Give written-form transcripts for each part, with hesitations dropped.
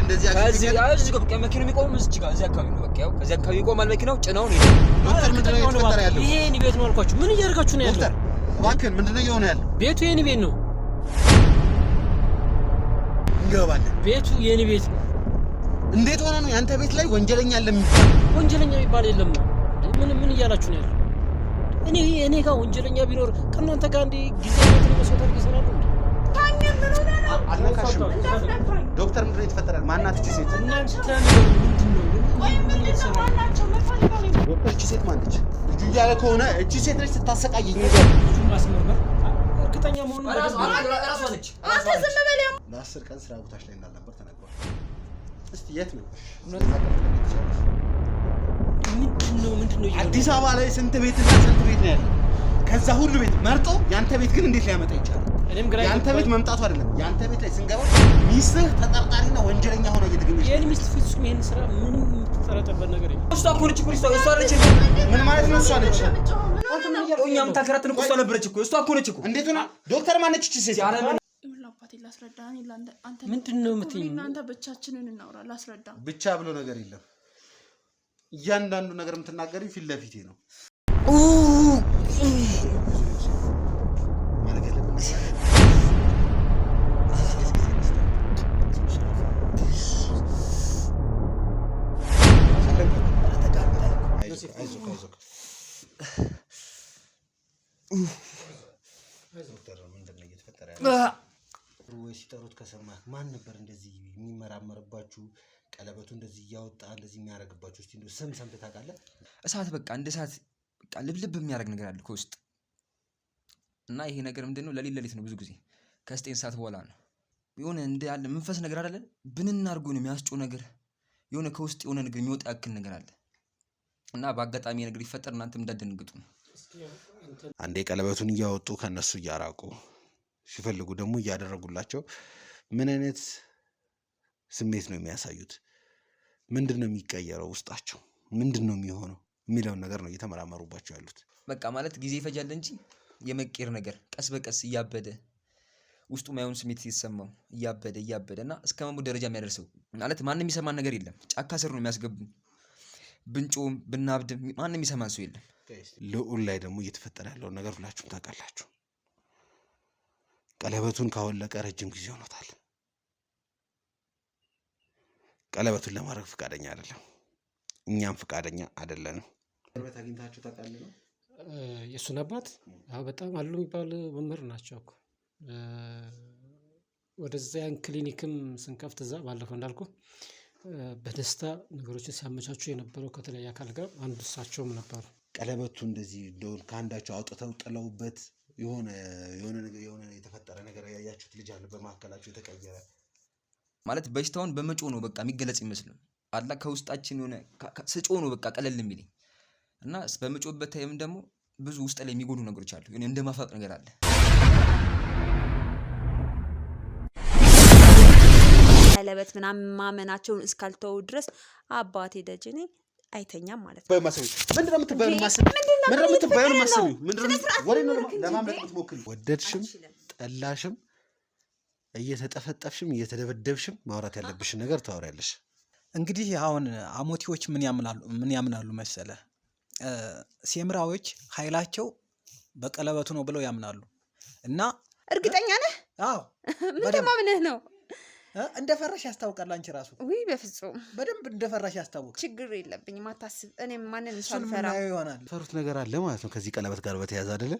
እንደዚህ እዚህ ጋር በቃ መኪናው የሚቆመው እዚህ ጋር እዚህ አካባቢ ነው። በቃ ያው ከዚህ አካባቢ ይቆማል መኪናው ጭነው ነው። ዶክተር ምንድነው እየተፈጠረ ያለው? ይሄ የኔ ቤት ነው አልኳችሁ። ምን እያደረጋችሁ ነው ያለው? ዶክተር እባክህን ምንድነው እየሆነ ያለው? ቤቱ የኔ ቤት ነው። እንገባለን። ቤቱ የኔ ቤት ነው። እንዴት ሆነ ነው ያንተ ቤት ላይ ወንጀለኛ አለ የሚባል? ወንጀለኛ የሚባል የለም። ምን እያላችሁ ነው ያለው? እኔ ጋር ወንጀለኛ ቢኖር ከእናንተ ጋር እንደ ጊዜያዊ መስዋዕት ይሰራሉ እንዴ? ታኛም ምን ሆነ ነው? አልነካሽም። ዶክተር ምንድነው የተፈጠረ? ማናት እቺ ሴት? እናንተ ምንድነው? ወይ ምንድነው ዋናቸው መፈልጋው? ዶክተር እቺ ሴት ማነች? ልጁ እያለ ከሆነ እቺ ሴት ነች ስታሰቃየኝ። ልጁን ማስመርመር እርግጠኛ መሆኑን ራሷ ነች። አንተ ዝም በል። ለ10 ቀን ስራ ቦታሽ ላይ እንዳልነበር ተነግሯል። እስቲ የት ነው? ምንድነው? አዲስ አበባ ላይ ስንት ቤትና ስንት ቤት ነው ያለው? ከዛ ሁሉ ቤት መርጦ ያንተ ቤት ግን እንዴት ሊያመጣ ይችላል? ያንተ ቤት መምጣቱ አይደለም ያንተ ቤት ላይ ስንገባ ሚስትህ ተጠርጣሪና ወንጀለኛ ሆነ እየተገኘች የኔ ሚስት ፍጹም ይሄን ስራ ምንም ተጠራጠረበት ነገር የለም። እሷ እኮ ነች ፖሊስ እሷ ነች። ምን ማለት ነው? እሷ ነች። እኛም ታከራትን እኮ እሷ ነበረች እኮ እሷ እኮ ነች እኮ። እንዴት ሆነ? ዶክተር ማነች እቺ ሴት? አባቴ ላስረዳ። አንተ ምንድነው የምትይኝ? እናንተ ብቻችንን እናውራ። ላስረዳ። ብቻ ብሎ ነገር የለም። እያንዳንዱ ነገር የምትናገሪው ፊት ለፊቴ ነው። ምንድነው እየተፈጠረ ያለው? ወይ ሲጠሩት ከሰማህ ማን ነበር እንደዚህ የሚመራመርባችሁ? ቀለበቱ እንደዚህ እያወጣ እንደዚህ የሚያደርግባችሁ? እስቲ እንደው ስም ሰምተህ ታውቃለህ? እሳት በቃ እንደ እሳት በቃ ልብልብ የሚያደርግ ነገር አለ ከውስጥ እና ይሄ ነገር ምንድነው? ለሊት ነው ብዙ ጊዜ ከ9 ሰዓት በኋላ ነው የሆነ እንደ ያለ መንፈስ ነገር አይደለ ብንና አድርጎ ነው የሚያስጨው ነገር የሆነ ከውስጥ የሆነ ነገር የሚወጣ ያክል ነገር አለ እና በአጋጣሚ ነገር ይፈጠር እናንተም እንዳትደነግጡ ነው። አንዴ ቀለበቱን እያወጡ ከነሱ እያራቁ ሲፈልጉ ደግሞ እያደረጉላቸው ምን አይነት ስሜት ነው የሚያሳዩት? ምንድነው የሚቀየረው ውስጣቸው? ምንድነው የሚሆነው የሚለውን ነገር ነው እየተመራመሩባቸው ያሉት። በቃ ማለት ጊዜ ይፈጃል እንጂ የመቀየር ነገር ቀስ በቀስ እያበደ ውስጡ ማይሆን ስሜት ሲሰማው እያበደ እና እስከ መሞት ደረጃ የሚያደርሰው ማለት ማንንም የሚሰማን ነገር የለም። ጫካ ስር ነው የሚያስገቡን። ብንጮም ብናብድም ማንንም የሚሰማን ሰው የለም። ልዑል ላይ ደግሞ እየተፈጠረ ያለውን ነገር ሁላችሁም ታውቃላችሁ። ቀለበቱን ካወለቀ ረጅም ጊዜ ሆኖታል። ቀለበቱን ለማድረግ ፈቃደኛ አይደለም። እኛም ፈቃደኛ አይደለንም። ቀለበት አግኝታችሁ ታውቃለህ? የእሱን አባት በጣም አሉ የሚባል መምህር ናቸው እኮ ወደዚያን ክሊኒክም ስንከፍት እዛ ባለፈው እንዳልኩ በደስታ ነገሮችን ሲያመቻቹ የነበረው ከተለያየ አካል ጋር አንዱ እሳቸውም ነበሩ። ቀለበቱ እንደዚህ እንደው ከአንዳቸው አውጥተው ጥለውበት የሆነ የተፈጠረ ነገር ያያችሁት ልጅ አለ በመካከላቸው የተቀየረ ማለት በሽታውን በመጮ ነው በቃ የሚገለጽ ይመስላል አላ ከውስጣችን የሆነ ስጮ ነው በቃ ቀለል የሚልኝ እና በመጮበት ታይም ደግሞ ብዙ ውስጥ ላይ የሚጎዱ ነገሮች አሉ። እኔ እንደማፋቅ ነገር አለ። ቀለበት ምናምን ማመናቸውን እስካልተው ድረስ አባቴ ደጅኔ አይተኛም ማለት ነው። በማሰብ ምንድነው የምትባየው? ምንድነው የምትባየው? ማሰብ ምንድነው ለማምለጥ የምትሞክሪ? ወደድሽም ጠላሽም እየተጠፈጠፍሽም እየተደበደብሽም ማውራት ያለብሽን ነገር ታወሪያለሽ። እንግዲህ አሁን አሞቲዎች ምን ያምናሉ መሰለ? ሴምራዎች ኃይላቸው በቀለበቱ ነው ብለው ያምናሉ። እና እርግጠኛ ነህ? አዎ። ምን ተማምነህ ነው? እንደፈራሽ ያስታውቃል። አንቺ ራሱ ወይ በፍጹም በደንብ እንደፈራሽ ያስታውቃል። ችግር የለብኝም አታስብ። እኔም ማንንም ሳልፈራ ይሆናል። ፈሩት ነገር አለ ማለት ነው ከዚህ ቀለበት ጋር በተያያዘ አይደለ?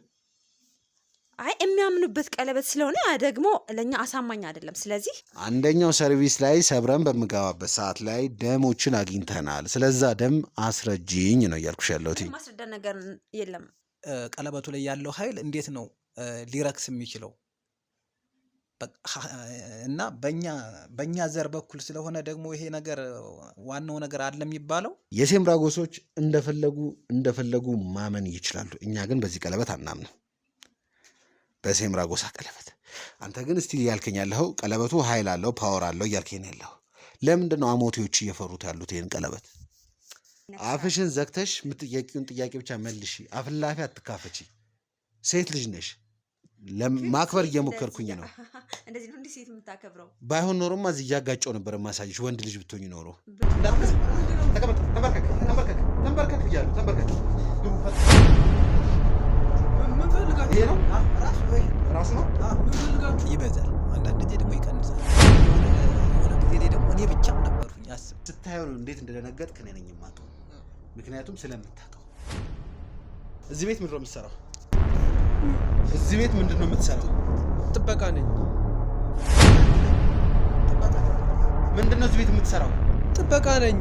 አይ የሚያምኑበት ቀለበት ስለሆነ ደግሞ ለኛ አሳማኝ አይደለም። ስለዚህ አንደኛው ሰርቪስ ላይ ሰብረን በምገባበት ሰዓት ላይ ደሞችን አግኝተናል። ስለዛ ደም አስረጅኝ ነው እያልኩሽ ያለሁት። ማስረዳ ነገር የለም። ቀለበቱ ላይ ያለው ኃይል እንዴት ነው ሊረክስ የሚችለው? እና በእኛ ዘር በኩል ስለሆነ ደግሞ ይሄ ነገር ዋናው ነገር አለ የሚባለው የሴምራ ጎሶች እንደፈለጉ ማመን ይችላሉ። እኛ ግን በዚህ ቀለበት አናምንም፣ በሴምራ ጎሳ ቀለበት። አንተ ግን እስቲ ያልከኝ ያለኸው ቀለበቱ ኃይል አለው ፓወር አለው እያልከኝ ያለኸው ለምንድን ነው? አሞቴዎች እየፈሩት ያሉት ይሄን ቀለበት። አፍሽን ዘግተሽ የምትጠይቂውን ጥያቄ ብቻ መልሺ። አፍላፊ አትካፈቺ። ሴት ልጅ ነሽ። ለማክበር እየሞከርኩኝ ነው። እንደዚህ ነው እንዴ ሴት የምታከብረው? ባይሆን ኖሮማ እዚህ እያጋጨው ነበር ማሳጅሽ ወንድ ልጅ ብትሆኝ ኖሮ። ተንበርከክ ብያለሁ። ተንበርከክ። ይሄ ነው ራሱ ነው። ይበዛል፣ አንዳንድ ጊዜ ደግሞ ይቀንሳል። የሆነ ጊዜ ደግሞ እኔ ብቻ ነበርኩኝ። አስብ ስታየው እንዴት እንደደነገጥክ እኔ ነኝ የማውቀው፣ ምክንያቱም ስለምታውቀው። እዚህ ቤት ምንድን ነው የምትሰራው? እዚህ ቤት ምንድን ነው የምትሰራው? ጥበቃ ነኝ። ምንድን ነው እዚህ ቤት የምትሰራው? ጥበቃ ነኝ።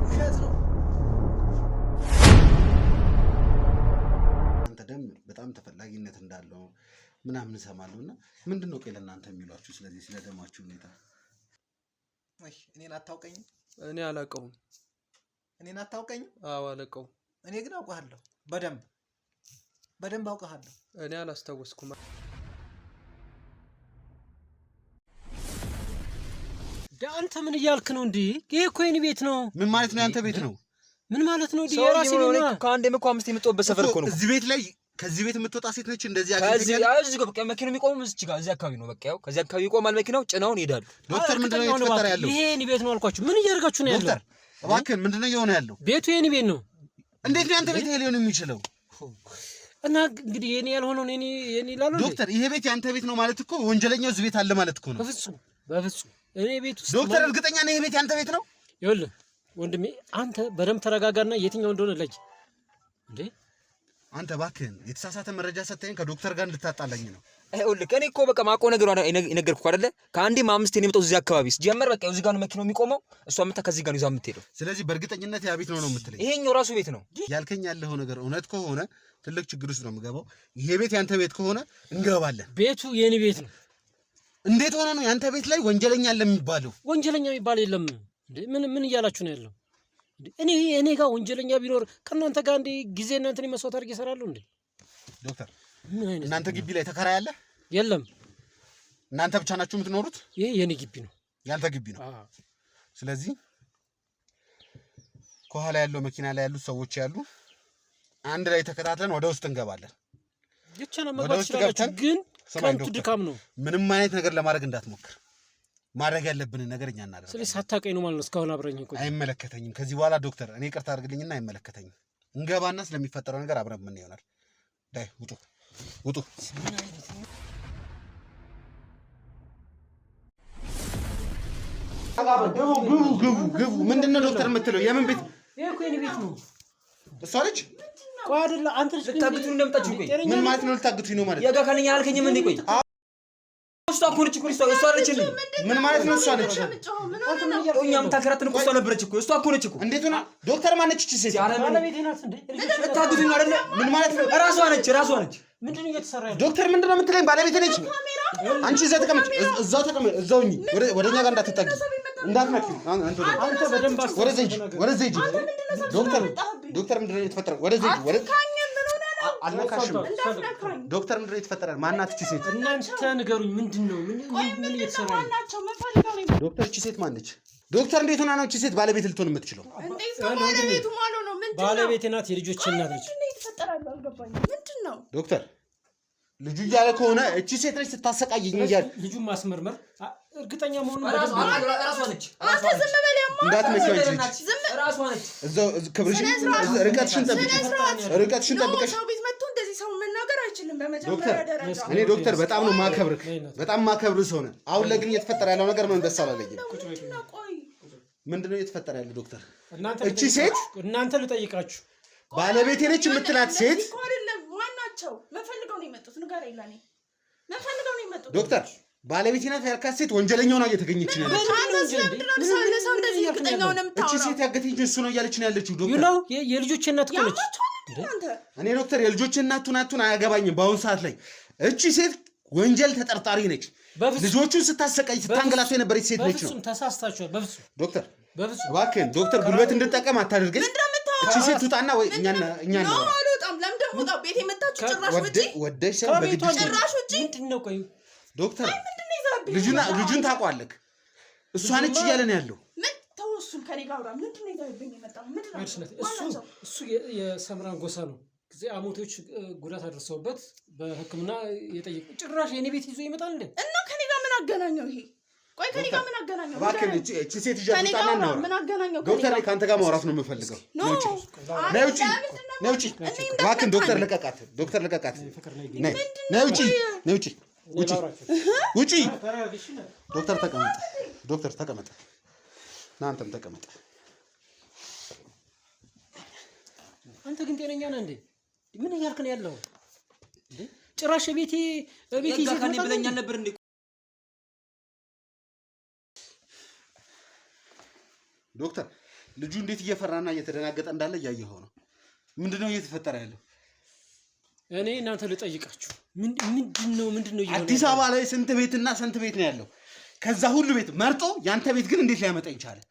ውሸት ነው። አንተ ደም በጣም ተፈላጊነት እንዳለው ምናምን እሰማለሁ እና ምንድን ነው ቆይ ለእናንተ የሚሏችሁ ስለዚህ ስለ ደማችሁ ሁኔታ? እኔን አታውቀኝም? እኔ አላውቀውም። እኔን አታውቀኝም? አዎ አላውቀውም። እኔ ግን አውቀሃለሁ። በደንብ አውቀሃለሁ። እኔ አላስታወስኩም። አንተ ምን እያልክ ነው እንዴ? ይሄ እኮ የኔ ቤት ነው። ምን ማለት ነው ያንተ ቤት ነው? ምን ማለት ነው? የራሴ ቤት ነው። ከአንዴም እኮ አምስት የምትወበት ሰፈር እኮ ነው። እዚህ ቤት ላይ ከዚህ ቤት የምትወጣ ሴት ነች እንደዚህ እዚህ ጋር በቃ መኪናው የሚቆመው እዚህ ጋር እዚህ አካባቢ ነው። በቃ ያው ከዚህ አካባቢ ይቆማል መኪናው፣ ጭናውን ይሄዳሉ። ዶክተር ምንድን ነው እየተፈጠረ ያለው? ይሄ የኔ ቤት ነው አልኳችሁ። ምን እያደረጋችሁ ነው ያለው? ዶክተር እባክህን ምንድን ነው እየሆነ ያለው? ቤቱ የኔ ቤት ነው። እንዴት ነው ያንተ ቤት ይሄ ሊሆን የሚችለው? እና እንግዲህ የኔ ያልሆነውን የኔ ይላሉ። ዶክተር ይሄ ቤት ያንተ ቤት ነው ማለት እኮ ወንጀለኛው እዚህ ቤት አለ ማለት እኮ ነው። በፍጹም እኔ ቤት ውስጥ ዶክተር እርግጠኛ ነህ ይሄ ቤት ያንተ ቤት ነው? ይኸውልህ ወንድሜ አንተ በደምብ ተረጋጋና የትኛው እንደሆነ ለይ እንዴ። አንተ እባክህን የተሳሳተ መረጃ ሰጠኝ ከዶክተር ጋር እንድታጣላኝ ነው። ይኸውልህ እኔ እኮ በቃ ማውቀው ነገር የነገርኩህ አይደለ? ከአንዴም አምስት ነው የመጣው እዚህ አካባቢ ሲጀመር። በቃ እዚህ ጋር ነው መኪናው የሚቆመው፣ እሷ መታ ከዚህ ጋር ነው ይዛ የምትሄደው። ስለዚህ በእርግጠኝነት ያ ቤት ነው የምትለኝ? ይሄኛው ራሱ ቤት ነው ያልከኝ ያለው ነገር እውነት ከሆነ ትልቅ ችግር ውስጥ ነው የምገባው። ይሄ ቤት ያንተ ቤት ከሆነ እንገባለን። ቤቱ የኔ ቤት ነው። እንዴት ሆነ ነው ያንተ ቤት ላይ ወንጀለኛ አለ የሚባለው? ወንጀለኛ የሚባል የለም እንዴ። ምን እያላችሁ ነው ያለው? እኔ ጋር ወንጀለኛ ቢኖር ከእናንተ ጋር እንዴ ጊዜ እናንተን መስዋዕት አድርጌ እሰራለሁ እንዴ? ዶክተር እናንተ ግቢ ላይ ተከራይ አለ? የለም። እናንተ ብቻ ናችሁ የምትኖሩት? ይሄ የኔ ግቢ ነው። ያንተ ግቢ ነው። ስለዚህ ከኋላ ያለው መኪና ላይ ያሉት ሰዎች ያሉ አንድ ላይ ተከታትለን ወደ ውስጥ እንገባለን። ይቻላል መግባት ይችላል፣ ግን ከንቱ ድካም ነው። ምንም አይነት ነገር ለማድረግ እንዳትሞክር። ማድረግ ያለብንን ነገር እኛ እናደርጋለን። ስለዚህ ሳታውቀኝ ነው ማለት ነው እስካሁን አብረኝ ቆይ። አይመለከተኝም። ከዚህ በኋላ ዶክተር እኔ ይቅርታ አድርግልኝና አይመለከተኝም። እንገባና ስለሚፈጠረው ነገር አብረን ምን ይሆናል። ዳይ ውጡ። ግቡ። ምንድን ነው ዶክተር የምትለው? የምን ቤት? ይሄ እኮ የኔ ቤት ነው። እሷ ልጅ ቆይ አይደለ አንተ ልጅ ልታግቱኝ እንደምጣችሁ ቆይ። ምን ማለት ነው ልታግቱኝ ነው ማለት? የጋ ካለኝ አልከኝም እንዴ? ቆይ እሷ እኮ ነች እኮ እሷ አለችልኝ። ምን ማለት ነው እሷ ነች? እኛ የምታከራትን እኮ እሷ ነበረች እኮ እሷ እኮ ነች እኮ። እንዴት ሆና ዶክተር ማነች እቺ ሴት? ባለቤቴ ናት እንዴ? ልታግቱኝ አይደለ? ምን ማለት ነው? ራሷ ነች። ምንድነው እየተሰራ ያለው? ዶክተር ምንድነው የምትለኝ? ባለቤቴ ነች። አንቺ እዛው ተቀመጭ፣ እዛው ተቀመጭ፣ እዛው ሁኚ። ወደኛ ጋር እንዳትጠጊ እንዳትነኪ። አንተ በደንብ አስተውል። ወደዚህ ሂጂ። ዶክተር ምንድነው የተፈጠረው? ወደዚህ ሂጂ። አልነካሽም። ዶክተር ምንድነው የተፈጠረው? ማናት እቺ ሴት? እናንተ ንገሩኝ። ምንድነው ምን እየተሰራ ነው? ዶክተር እቺ ሴት ማነች? ዶክተር እንዴት ሆና ነው እቺ ሴት ባለቤት ልትሆን የምትችለው? ባለቤቴ ናት፣ የልጆቼ እናት ነች። ዶክተር ልጁ እያለ ከሆነ እቺ ሴት ነች ስታሰቃየኝ እያለ ልጁን ማስመርመር እርግጠኛ መሆኑን ራሷ ነች። እንዳትነኪ። እዛው ክብርሽን ርቀትሽን ጠብቂ። ርቀትሽን ጠብቀሽ እኔ ዶክተር በጣም ነው ማከብርህ፣ በጣም ማከብርህ ሰው ነህ። አሁን ላይ ግን እየተፈጠረ ያለው ነገር ምን ደስ አላለኝም። ምንድነው እየተፈጠረ ያለው ዶክተር? እቺ ሴት እናንተ ልጠይቃችሁ፣ ባለቤቴ ነች የምትላት ሴት ዶክተር ባለቤቴ ናት ያልካት ሴት ወንጀለኛው ነው እየተገኘች ነው ያለችው። እቺ ሴት ያገተኝ እሱ ነው እያለች ነው ያለችው። ዶክተር የልጆቼ እናት እኮ ነች። እኔ ዶክተር የልጆቼ እናቱን አያገባኝም። በአሁኑ ሰዓት ላይ እቺ ሴት ወንጀል ተጠርጣሪ ነች። ልጆቹን ስታሰቃይ ስታንገላቱ የነበረች ሴት ነች ነው። ተሳስታችኋል። በፍጹም ዶክተር እባክህን ዶክተር ጉልበት እንድጠቀም አታድርገኝ። እቺ ሴት ውጣና ወይ እኛ ነው ወደሽ ሰው በግድሽ ምንድነው? ቆይ ዶክተር ልጁን ታውቀዋለህ? እሷ ነች እያለ ነው ያለው። እሱ የሰምራን ጎሳ ነው። ጊዜ አሞቶች ጉዳት አድርሰውበት በሕክምና የጠየቁ ጭራሽ የኔ ቤት ይዞ ይመጣል እንዴ? እና ከኔ ጋር ምን አገናኘው ይሄ? ቆይ ከኔ ጋር ምን አገናኘው? እባክህ እቺ ሴት ይዣት ጣና ነው። ምን አገናኘው? ዶክተር ላይ ካንተ ጋር ማውራት ነው የምፈልገው። ነይ ውጪ፣ ነይ ውጪ። እባክህ ዶክተር ልቀቃት፣ ዶክተር ልቀቃት። ነይ ውጪ፣ ነይ ውጪ፣ ውጪ፣ ውጪ። ዶክተር ተቀመጥ፣ ዶክተር ተቀመጥ። ና አንተም ተቀመጥ። አንተ ግን ጤነኛ ነህ እንዴ? ምን እያልክ ነው ያለው እንዴ? ጭራሽ ቤቴ ይዘህ ከኔ ብለኛል ነበር እንዴ? ዶክተር ልጁ እንዴት እየፈራና እየተደናገጠ እንዳለ እያየኸው ነው። ምንድነው እየተፈጠረ ያለው? እኔ እናንተ ልጠይቃችሁ ምንድነው አዲስ አበባ ላይ ስንት ቤትና ስንት ቤት ነው ያለው? ከዛ ሁሉ ቤት መርጦ ያንተ ቤት ግን እንዴት ሊያመጣ ይቻላል?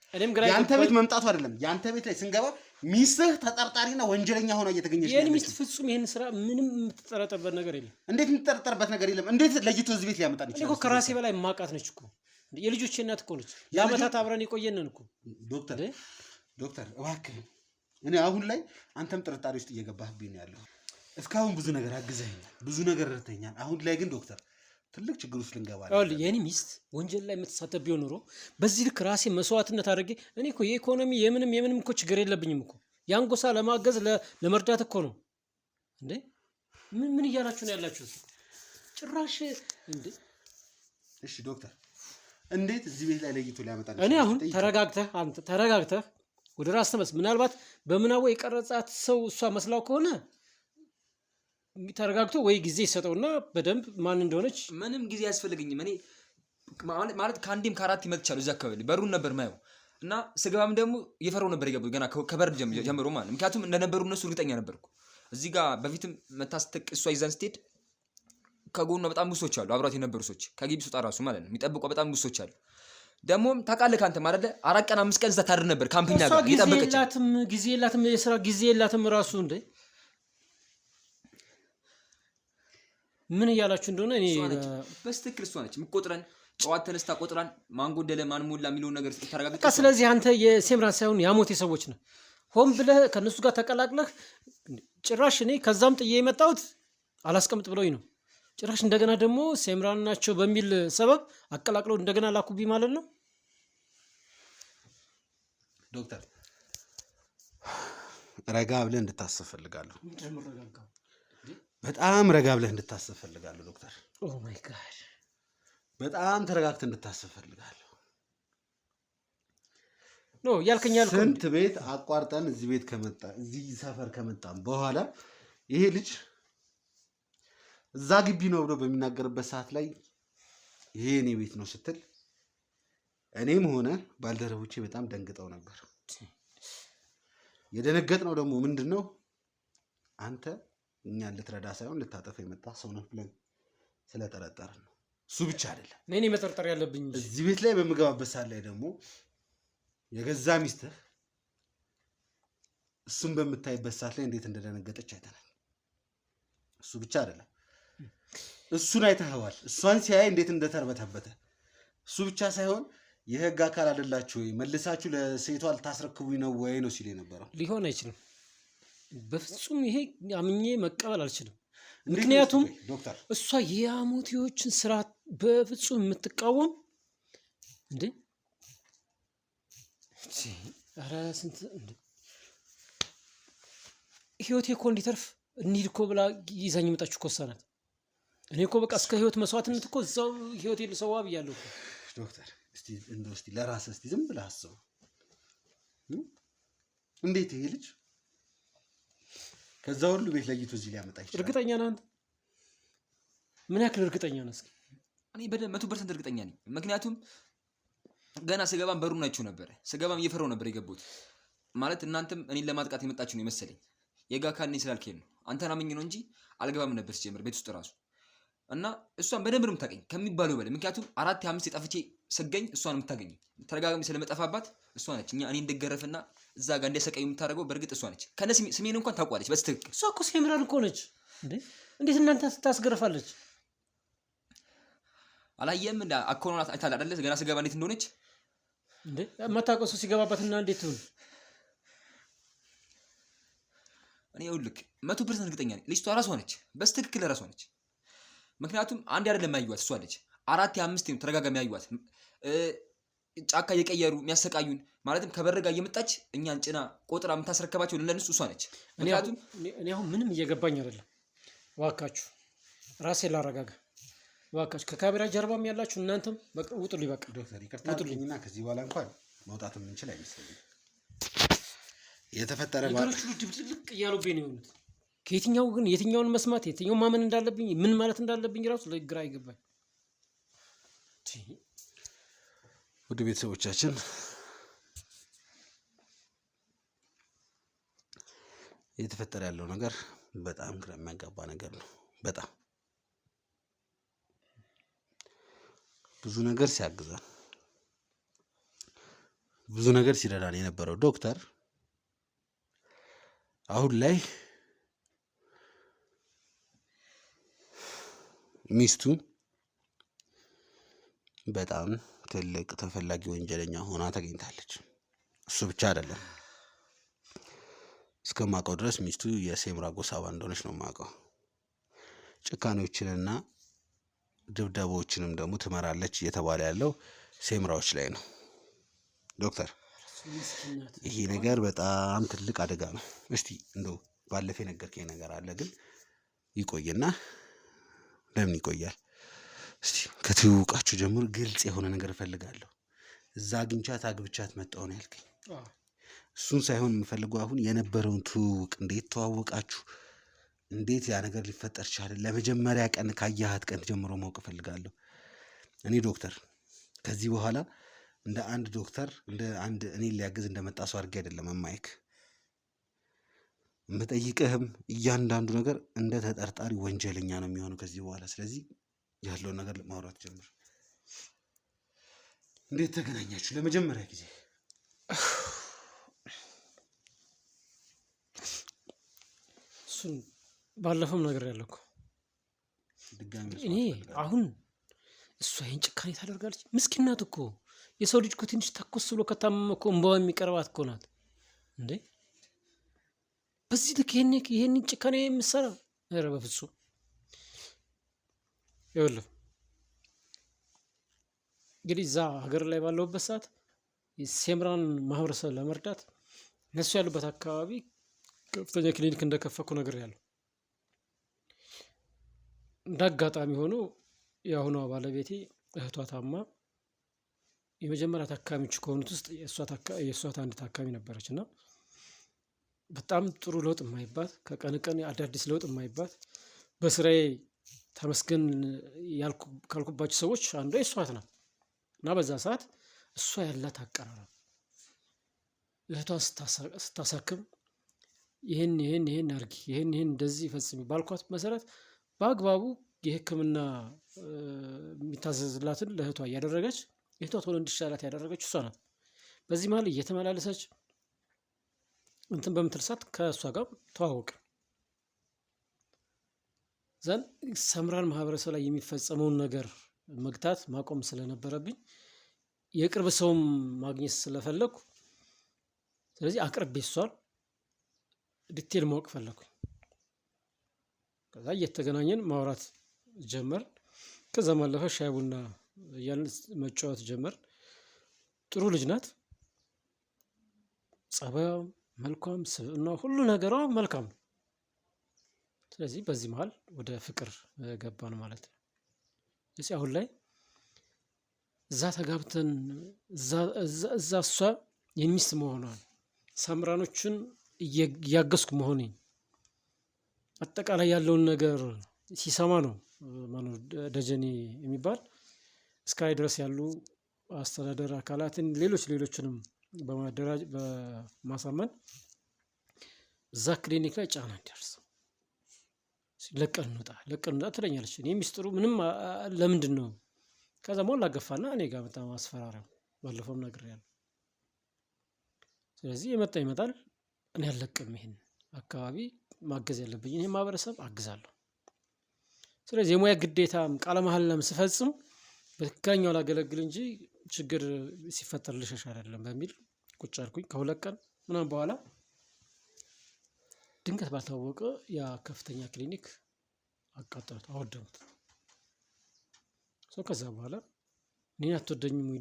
ያንተ ቤት መምጣቱ አይደለም፣ ያንተ ቤት ላይ ስንገባ ሚስትህ ተጠርጣሪና ወንጀለኛ ሆና እየተገኘች ነው። የኔ ሚስት ፍጹም ይሄን ስራ ምንም የምትጠረጠርበት ነገር የለም። እንዴት የምትጠረጠርበት ነገር የለም? እንዴት ለይቶ እዚህ ቤት ሊያመጣ ይችላል? እኮ ከራሴ በላይ ማቃት ነች እኮ የልጆቼ እናት እኮ ነች። ለአመታት አብረን የቆየንን እኮ። ዶክተር እባክህ እኔ አሁን ላይ አንተም ጥርጣሬ ውስጥ እየገባህብኝ ነው ያለው። እስካሁን ብዙ ነገር አግዘኸኛል፣ ብዙ ነገር ረድተኛል። አሁን ላይ ግን ዶክተር ትልቅ ችግር ውስጥ ልንገባ ነው። የኔ ሚስት ወንጀል ላይ የምትሳተፍ ቢሆን ኖሮ በዚህ ልክ ራሴ መስዋዕትነት አድርጌ እኔ እኮ የኢኮኖሚ የምንም እኮ ችግር የለብኝም እኮ ያን ጎሳ ለማገዝ ለመርዳት እኮ ነው እንዴ። ምን እያላችሁ ነው ያላችሁት? ጭራሽ እንዴ! እሺ ዶክተር እንዴት እዚህ ቤት ላይ ለይቶ ሊያመጣ ነው? እኔ አሁን ተረጋግተህ ወደ ራስ ተመስ። ምናልባት በምናቦ የቀረጻት ሰው እሷ መስላው ከሆነ ተረጋግቶ ወይ ጊዜ ይሰጠውና በደንብ ማን እንደሆነች። ምንም ጊዜ አያስፈልገኝም። እኔ ማለት ከአንዴም ከአራት ይመጥቻለሁ። እዛ አካባቢ በሩን ነበር ማየው እና ስገባም ደግሞ እየፈራሁ ነበር የገቡት ገና ከበር ጀምሮ ማለት። ምክንያቱም እንደነበሩ እነሱ እርግጠኛ ነበርኩ። እዚህ ጋር በፊትም መታስተቅ እሷ ይዛን ስትሄድ ከጎኗ በጣም ብዙ ሰዎች አሉ፣ አብሯት የነበሩ ሰዎች ከግቢ ስወጣ ራሱ ማለት ነው የሚጠብቁ በጣም ብዙ ሰዎች አሉ። ደግሞም ታውቃለህ ከአንተ ማለት 4 ቀን 5 ቀን እዛ ታድር ነበር ካምፕኛ ጋር እየጠበቀች። ጊዜ የላትም የስራ ጊዜ የላትም ራሱ እንዴ። ምን እያላችሁ እንደሆነ እኔ በስትክክል እሷ ነች የምትቆጥረን። ጠዋት ተነስታ ቆጥራን ማን ጎደለ ማን ሞላ የሚለውን ነገር ታረጋግጥ። ስለዚህ አንተ የሴምራን ሳይሆን ያሞቴ ሰዎች ነው። ሆን ብለህ ከነሱ ጋር ተቀላቅለህ ጭራሽ እኔ ከዛም ጥዬ የመጣሁት አላስቀምጥ ብለውኝ ነው። ጭራሽ እንደገና ደግሞ ሴምራን ናቸው በሚል ሰበብ አቀላቅለው እንደገና ላኩብኝ ማለት ነው። ዶክተር ረጋ ብለህ እንድታስብ ፈልጋለሁ። በጣም ረጋ ብለህ እንድታስብ ፈልጋለሁ ዶክተር። ኦ ማይ ጋድ በጣም ተረጋግተህ እንድታስብ ፈልጋለሁ። ኖ ያልከኛል። ስንት ቤት አቋርጠን እዚህ ሰፈር ከመጣን በኋላ ይሄ ልጅ እዛ ግቢ ነው ብሎ በሚናገርበት ሰዓት ላይ ይሄ እኔ ቤት ነው ስትል እኔም ሆነ ባልደረቦቼ በጣም ደንግጠው ነበር። የደነገጥነው ደግሞ ምንድን ነው አንተ እኛን ልትረዳ ሳይሆን ልታጠፋ የመጣ ሰው ነህ ብለን ስለጠረጠርን ነው። እሱ ብቻ አይደለም እኔ መጠርጠር ያለብኝ እዚህ ቤት ላይ በምገባበት ሰዓት ላይ ደግሞ የገዛ ሚስትህ እሱን በምታይበት ሰዓት ላይ እንዴት እንደደነገጠች አይተናል። እሱ ብቻ አይደለም እሱን አይተኸዋል። እሷን ሲያይ እንዴት እንደተርበተበተ። እሱ ብቻ ሳይሆን የህግ አካል አይደላችሁ ወይ መልሳችሁ ለሴቷ ልታስረክቡኝ ነው ወይ ነው ሲል የነበረው። ሊሆን አይችልም በፍጹም። ይሄ አምኜ መቀበል አልችልም። ምክንያቱም ዶክተር እሷ የአሞቴዎችን ስራ በፍጹም የምትቃወም እንዴ! ኧረ ስንት እንዴ! ህይወቴ እኮ እንዲተርፍ እንሂድ እኮ ብላ ይዛኝ የመጣችሁ እኮ እሷ ናት። እኔ እኮ በቃ እስከ ህይወት መስዋዕትነት እኮ እዛው ህይወቴ ልሰዋ ብያለሁ እኮ። ዶክተር እስቲ ለራስህ እስቲ ዝም ብለህ አስበው። እንዴት ይሄ ልጅ ከዛ ሁሉ ቤት ለይቶ እዚህ ሊያመጣ ይችላል? እርግጠኛ ነህ አንተ? ምን ያክል እርግጠኛ ነህ? እስኪ እኔ በደንብ 100% እርግጠኛ ነኝ። ምክንያቱም ገና ስገባም በሩን አይቼው ነበረ። ስገባም እየፈራሁ ነበር የገቡት። ማለት እናንተም እኔን ለማጥቃት የመጣችሁ ነው የመሰለኝ። የጋ ካኔ ስላልከኝ ነው። አንተን አመኝ ነው እንጂ አልገባም ነበር ሲጀምር ቤት ውስጥ ራሱ። እና እሷን በደንብ ነው የምታገኝ ከሚባለው በላይ። ምክንያቱም 4 5 የጠፍቼ ስገኝ እሷን የምታገኝ ተደጋጋሚ ስለመጠፋባት እሷ ነች እኔ እንደገረፍና እዛ ጋር እንደሰቀኝ የምታደርገው በእርግጥ እሷ ነች። ከነ ስሜን እንኳን ታውቋለች በስትክክል። እሷ እኮ ሴምራን እኮ ነች እንዴ! እንዴት እናንተ ታስገርፋለች? አላየም እንደ አኮኗት አይታል አይደለ? ገና ስገባ እንዴት እንደሆነች እንዴ! መታቀሱ ሲገባባትና እንዴት ትሁን? እኔ ይኸውልህ 100% እርግጠኛ ነኝ ልጅቷ ራሷ ነች፣ በስትክክል ራሷ ነች። ምክንያቱም አንድ አይደለም ያዩዋት እሷ ልጅ 4 5 ነው ተደጋጋሚ ያዩዋት። ጫካ እየቀየሩ የሚያሰቃዩን ማለትም ከበር ጋር እየመጣች እኛን ጭና ቆጥራ የምታስረከባቸው ለነሱ እሷ ነች። ምክንያቱም እኔ አሁን ምንም እየገባኝ አይደለም። እባካችሁ ራሴን ላረጋጋ። እባካችሁ ከካሜራ ጀርባም ያላችሁ እናንተም ውጡልኝ። በቃ ዶክተር ይቅርታ አድርጉልኝና ከዚህ በኋላ እንኳን መውጣት የምንችል አይመስለኝም። የተፈጠረ ነገሮች ሁሉ ድብልቅልቅ እያሉብኝ ነው የሆኑት። ከየትኛው ግን የትኛውን መስማት የትኛውን ማመን እንዳለብኝ ምን ማለት እንዳለብኝ ራሱ ግራ አይገባኝ። ውድ ቤተሰቦቻችን እየተፈጠረ ያለው ነገር በጣም ግራ የሚያጋባ ነገር ነው። በጣም ብዙ ነገር ሲያግዛን ብዙ ነገር ሲረዳን የነበረው ዶክተር አሁን ላይ ሚስቱ በጣም ትልቅ ተፈላጊ ወንጀለኛ ሆና ተገኝታለች። እሱ ብቻ አይደለም፣ እስከማውቀው ድረስ ሚስቱ የሴምራ ጎሳ አባል እንደሆነች ነው የማውቀው። ጭካኔዎችንና ድብደባዎችንም ደግሞ ትመራለች እየተባለ ያለው ሴምራዎች ላይ ነው። ዶክተር ይሄ ነገር በጣም ትልቅ አደጋ ነው። እስቲ እንደው ባለፈ የነገርከኝ ነገር አለ፣ ግን ይቆይና ለምን ይቆያል? እስቲ ከትውውቃችሁ ጀምሮ ግልጽ የሆነ ነገር እፈልጋለሁ። እዛ አግኝቻት አግብቻት መጣሁ ነው ያልከኝ። እሱን ሳይሆን የምፈልገው አሁን የነበረውን ትውውቅ፣ እንዴት ተዋወቃችሁ? እንዴት ያ ነገር ሊፈጠር ቻለ? ለመጀመሪያ ቀን ካያሃት ቀን ጀምሮ ማወቅ እፈልጋለሁ። እኔ ዶክተር ከዚህ በኋላ እንደ አንድ ዶክተር እንደ አንድ እኔን ሊያግዝ እንደመጣ ሰው አድርጌ አይደለም የማይክ የምጠይቅህም እያንዳንዱ ነገር እንደ ተጠርጣሪ ወንጀለኛ ነው የሚሆነው ከዚህ በኋላ። ስለዚህ ያለውን ነገር ማውራት ጀምር። እንዴት ተገናኛችሁ ለመጀመሪያ ጊዜ? እሱን ባለፈውም ነገር ያለው እኮ ድጋሚ እኔ አሁን እሷ ይሄን ጭካኔ ታደርጋለች? ምስኪን ናት እኮ። የሰው ልጅ እኮ ትንሽ ተኮስ ብሎ ከታመመ እኮ እንባዋ የሚቀርባት እኮ ናት እንዴ። በዚህ ልክ ይሄን ጭካኔ የምትሰራ? ኧረ በፍጹም። ይኸውልህ እንግዲህ እዛ ሀገር ላይ ባለሁበት ሰዓት የሴምራን ማህበረሰብ ለመርዳት እነሱ ያሉበት አካባቢ ከፍተኛ ክሊኒክ እንደከፈኩ ነገር ያለው እንደ አጋጣሚ ሆኖ የአሁኗ ባለቤቴ እህቷ ታማ የመጀመሪያ ታካሚዎች ከሆኑት ውስጥ የእሷ አንድ ታካሚ ነበረች እና በጣም ጥሩ ለውጥ የማይባት ከቀን ቀን አዳዲስ ለውጥ የማይባት በስራዬ ተመስገን ካልኩባቸው ሰዎች አንዷ የእሷ ናት። እና በዛ ሰዓት እሷ ያላት አቀራረብ እህቷን ስታሳክም ይሄን አርጊ፣ ይሄን እንደዚህ ፈጽሚ ባልኳት መሰረት በአግባቡ የሕክምና የሚታዘዝላትን ለእህቷ እያደረገች እህቷ ቶሎ እንዲሻላት ያደረገች እሷ ናት። በዚህ መሀል እየተመላለሰች እንትን በምትል ሰዓት ከእሷ ጋር ተዋወቅ ዘን ሰምራን ማህበረሰብ ላይ የሚፈጸመውን ነገር መግታት ማቆም ስለነበረብኝ የቅርብ ሰውም ማግኘት ስለፈለኩ ስለዚህ አቅርቤ እሷን ዲቴል ማወቅ ፈለኩኝ። ከዛ እየተገናኘን ማውራት ጀመር። ከዛ ማለፈ ሻይ ቡና እያልን መጫወት ጀመር። ጥሩ ልጅ ናት። ጸባዩም፣ መልኳም፣ ስብዕና ሁሉ ነገሯ መልካም ነው። ስለዚህ በዚህ መሀል ወደ ፍቅር ገባን ማለት ነው። እዚህ አሁን ላይ እዛ ተጋብተን እዛ እሷ የሚስት መሆኗን ሳምራኖችን እያገዝኩ መሆኔን አጠቃላይ ያለውን ነገር ሲሰማ ነው ማነው ደጀኔ የሚባል እስካይ ድረስ ያሉ አስተዳደር አካላትን ሌሎችንም በማሳመን እዛ ክሊኒክ ላይ ጫና እንዲደርስ ለቀን እንውጣ ትለኛለች። እኔ ሚስጥሩ ምንም ለምንድን ነው? ከዛ ሞላ ገፋና እኔ ጋር በጣም አስፈራሪያው ባለፈውም ነግሬያለሁ። ስለዚህ ይመጣል። እኔ አልለቅም። ይሄን አካባቢ ማገዝ ያለብኝ እኔ ማህበረሰብ አግዛለሁ። ስለዚህ የሙያ ግዴታም ቃለ መሐላም ስፈጽም በትክክለኛው ላገለግል እንጂ ችግር ሲፈጠር ልሸሽ አይደለም በሚል ቁጭ አልኩኝ። ከሁለት ቀን ምናምን በኋላ ድንገት ባልታወቀ ያ ከፍተኛ ክሊኒክ አቃጠሉት፣ አወደሙት። ከዛ በኋላ እኔን አትወደኝም ወይ?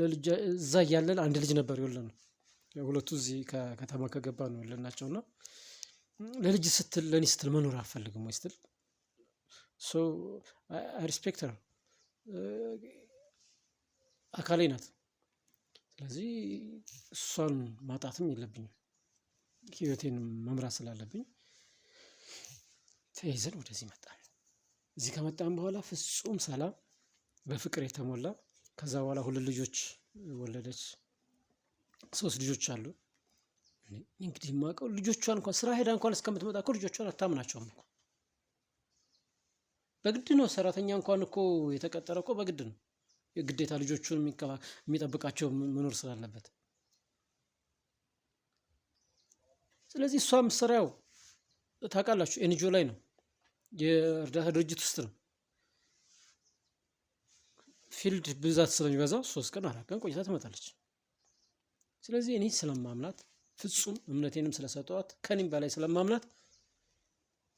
ለልጅ እዛ እያለን አንድ ልጅ ነበር የወለድነው። ሁለቱ እዚህ ከተማ ከገባ ነው የወለድናቸው እና ለልጅ ስትል ለእኔ ስትል መኖር አልፈልግም ወይ ስትል ሪስፔክት ነው አካሌ ናት። ስለዚህ እሷን ማጣትም የለብኝም ህይወቴን መምራት ስላለብኝ ተይዘን ወደዚህ መጣን። እዚህ ከመጣን በኋላ ፍጹም ሰላም በፍቅር የተሞላ ከዛ በኋላ 2 ልጆች ወለደች። 3 ልጆች አሉ። እንግዲህ የማውቀው ልጆቿን እንኳን ስራ ሄዳ እንኳን እስከምትመጣ እኮ ልጆቿን አታምናቸውም እኮ። በግድ ነው ሰራተኛ እንኳን እኮ የተቀጠረ እኮ በግድ ነው። የግዴታ ልጆቹን የሚጠብቃቸው መኖር ስላለበት። ስለዚህ እሷም ስራው ታውቃላችሁ ኤንጂኦ ላይ ነው፣ የእርዳታ ድርጅት ውስጥ ነው። ፊልድ ብዛት ስለሚበዛው 3 ቀን 4 ቀን ቆይታ ትመጣለች። ስለዚህ እኔ ስለማምናት ፍጹም እምነቴንም ስለሰጠዋት ከኔም በላይ ስለማምናት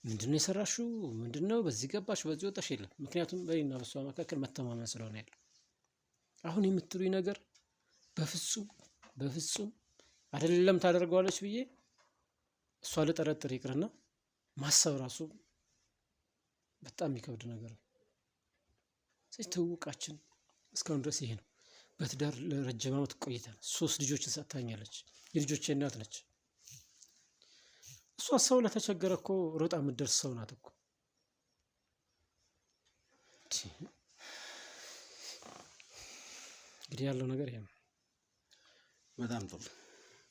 ምንድነው የሰራሽው? ምንድነው በዚህ ገባሽ በዚህ ወጣሽ የለም። ምክንያቱም በእኔና በሷ መካከል መተማመን ስለሆነ ያለው። አሁን የምትሉኝ ነገር በፍጹም አይደለም ታደርገዋለች ብዬ እሷ ልጠረጥር ይቅርና ማሰብ ራሱ በጣም የሚከብድ ነገር ነው። ስለዚህ ትውውቃችን እስካሁን ድረስ ይሄ ነው። በትዳር ለረጅም ዓመት ቆይተን 3 ልጆችን ሰጥታኛለች። የልጆቼ እናት ነች። እሷ ሰው ለተቸገረ እኮ ሮጣ የምትደርስ ሰው ናት እኮ። እንግዲህ ያለው ነገር ይሄ ነው። በጣም ጥሩ።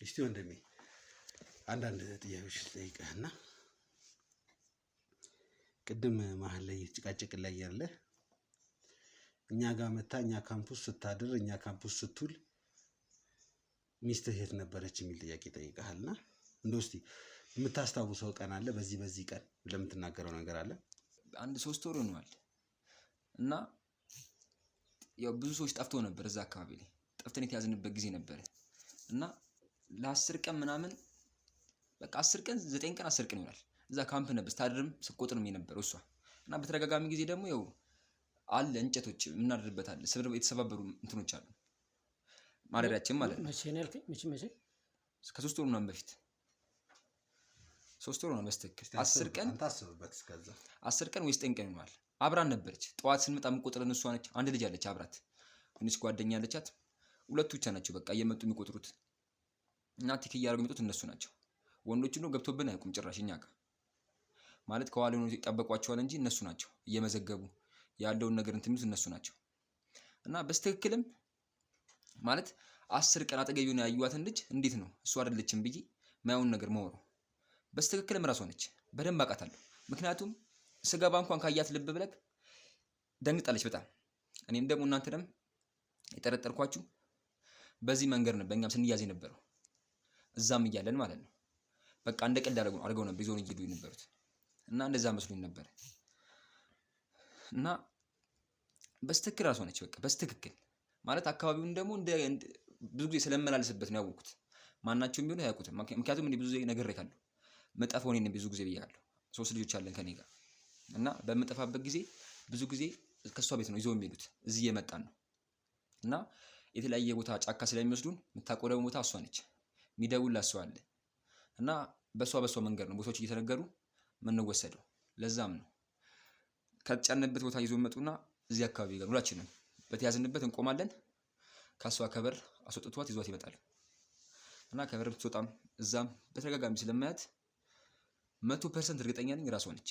እስቲ ወንድሜ አንዳንድ ጥያቄዎች ልጠይቅህና ቅድም መሀል ላይ ጭቃጭቅ ላይ ያለ እኛ ጋር መታ እኛ ካምፑስ ስታድር እኛ ካምፑስ ስትውል ሚስትህ የት ነበረች የሚል ጥያቄ ጠይቀሃልና እንደው እስቲ የምታስታውሰው ቀን አለ? በዚህ ቀን ለምትናገረው ነገር አለ? አንድ 3 ወር ሆኗል እና ያው ብዙ ሰዎች ጠፍተው ነበር እዛ አካባቢ ላይ ጠፍተን የተያዝንበት ጊዜ ነበር እና ለ10 ቀን ምናምን በቃ 10 ቀን 9 ቀን 10 ቀን ይሆናል እዛ ካምፕ ነበር ስታድርም ስቆጥርም የነበረው እሷ እና በተደጋጋሚ ጊዜ ደግሞ ያው አለ እንጨቶች የምናድርበት አለ የተሰባበሩ እንትኖች አሉ ማደሪያችን ማለት ነው። መቼ ነው ያልከኝ? መቼ? ከ3 ወር ምናምን በፊት 3 ወር ነው በስተክል 10 ቀን ታስብበት። እስከዛ 10 ቀን ወይስ 9 ቀን ይሆናል። አብራን ነበረች። ጠዋት ስንመጣ የምቆጥረን እሷ ነች። አንድ ልጅ አለች አብራት ትንሽ ጓደኛ አለቻት። 2 ብቻ ናቸው በቃ እየመጡ የሚቆጥሩት እና ቲክ እያደረጉ የሚመጡት እነሱ ናቸው። ወንዶቹ ነው ገብቶብን አያውቁም ጭራሽ እኛ ጋር ማለት ከኋላ ነው ይጠበቋቸዋል እንጂ እነሱ ናቸው እየመዘገቡ ያለውን ነገር እንትን የሚሉት እነሱ ናቸው። እና በስተክክልም ማለት 10 ቀን አጠገቢው ነው ያዩዋትን ልጅ እንዴት ነው እሷ አይደለችም ብዬ ማየውን ነገር ማወሩ በስተክክልም ራሷ ነች። በደንብ አውቃታለሁ። ምክንያቱም ስገባ እንኳን ካያት ልብ ብለክ ደንግጣለች በጣም። እኔም ደግሞ እናንተንም የጠረጠርኳችሁ በዚህ መንገድ ነው በእኛም ስንያዝ የነበረው እዛም እያለን ማለት ነው። በቃ እንደ ቀልድ አድርገው ነበር ይዞን እየሄዱ የነበሩት እና እንደዛ መስሎኝ ነበር። እና በስተክክል ራሷ ነች በቃ በስተክክል ማለት አካባቢውን ደግሞ ብዙ ጊዜ ስለመላለስበት ነው ያወቅኩት። ማናቸውም ቢሆን አያውቁትም። ምክንያቱም እኔ ብዙ ጊዜ ነግሬካለሁ መጠፋው እኔ ብዙ ጊዜ ብያለሁ። 3 ልጆች አለን ከኔ ጋር እና በምጠፋበት ጊዜ ብዙ ጊዜ ከሷ ቤት ነው ይዘው የሚሄዱት። እዚህ እየመጣን ነው እና የተለያየ ቦታ ጫካ ስለሚወስዱን የምታውቀው ደግሞ ቦታ እሷ ነች። የሚደውልላት ሰው አለ እና በሷ መንገድ ነው ቦታዎች እየተነገሩ የምንወሰደው። ለዛም ነው ከተጫንበት ቦታ ይዞ መጡና እዚህ አካባቢ ጋር ሁላችንም በተያዝንበት እንቆማለን። ከሷ ከበር አስወጥቷት ይዟት ይመጣል እና ከበር ብትወጣም እዛም በተደጋጋሚ ስለማያት 100% እርግጠኛ ነኝ ራሷ ነች።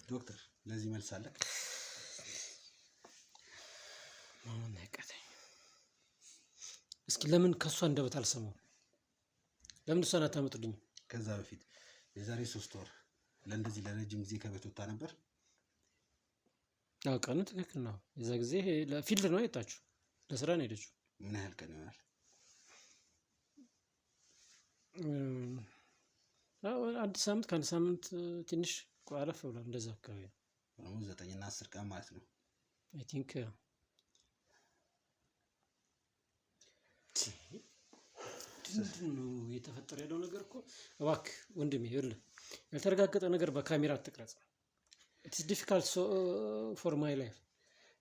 ዶክተር ለዚህ መልስ አለ? ማመን ያቃተኝ እስኪ ለምን ከሷ እንደበት አልሰማው? ለምን እሷን አታመጡልኝ? ከዛ በፊት የዛሬ 3 ወር ለእንደዚህ ለረጅም ጊዜ ከቤት ወጣ ነበር? አዎ ቀኑ ትክክል ነው። የዛ ጊዜ ለፊልድ ነው የወጣችው፣ ለስራ ነው የሄደችው። ምን ያህል ቀን ይሆናል? አንድ ሳምንት ከአንድ ሳምንት ትንሽ አለፍ ብሏል። እንደዛ አካባቢ ነው። 9 እና 10 ቀን ማለት ነው። አይ ቲንክ ምንድን ነው የተፈጠረ ያለው ነገር እኮ እባክህ ወንድሜ ይኸውልህ ያልተረጋገጠ ነገር በካሜራ አትቅረጽ። ኢትስ ዲፊካልት ፎር ማይ ላይፍ።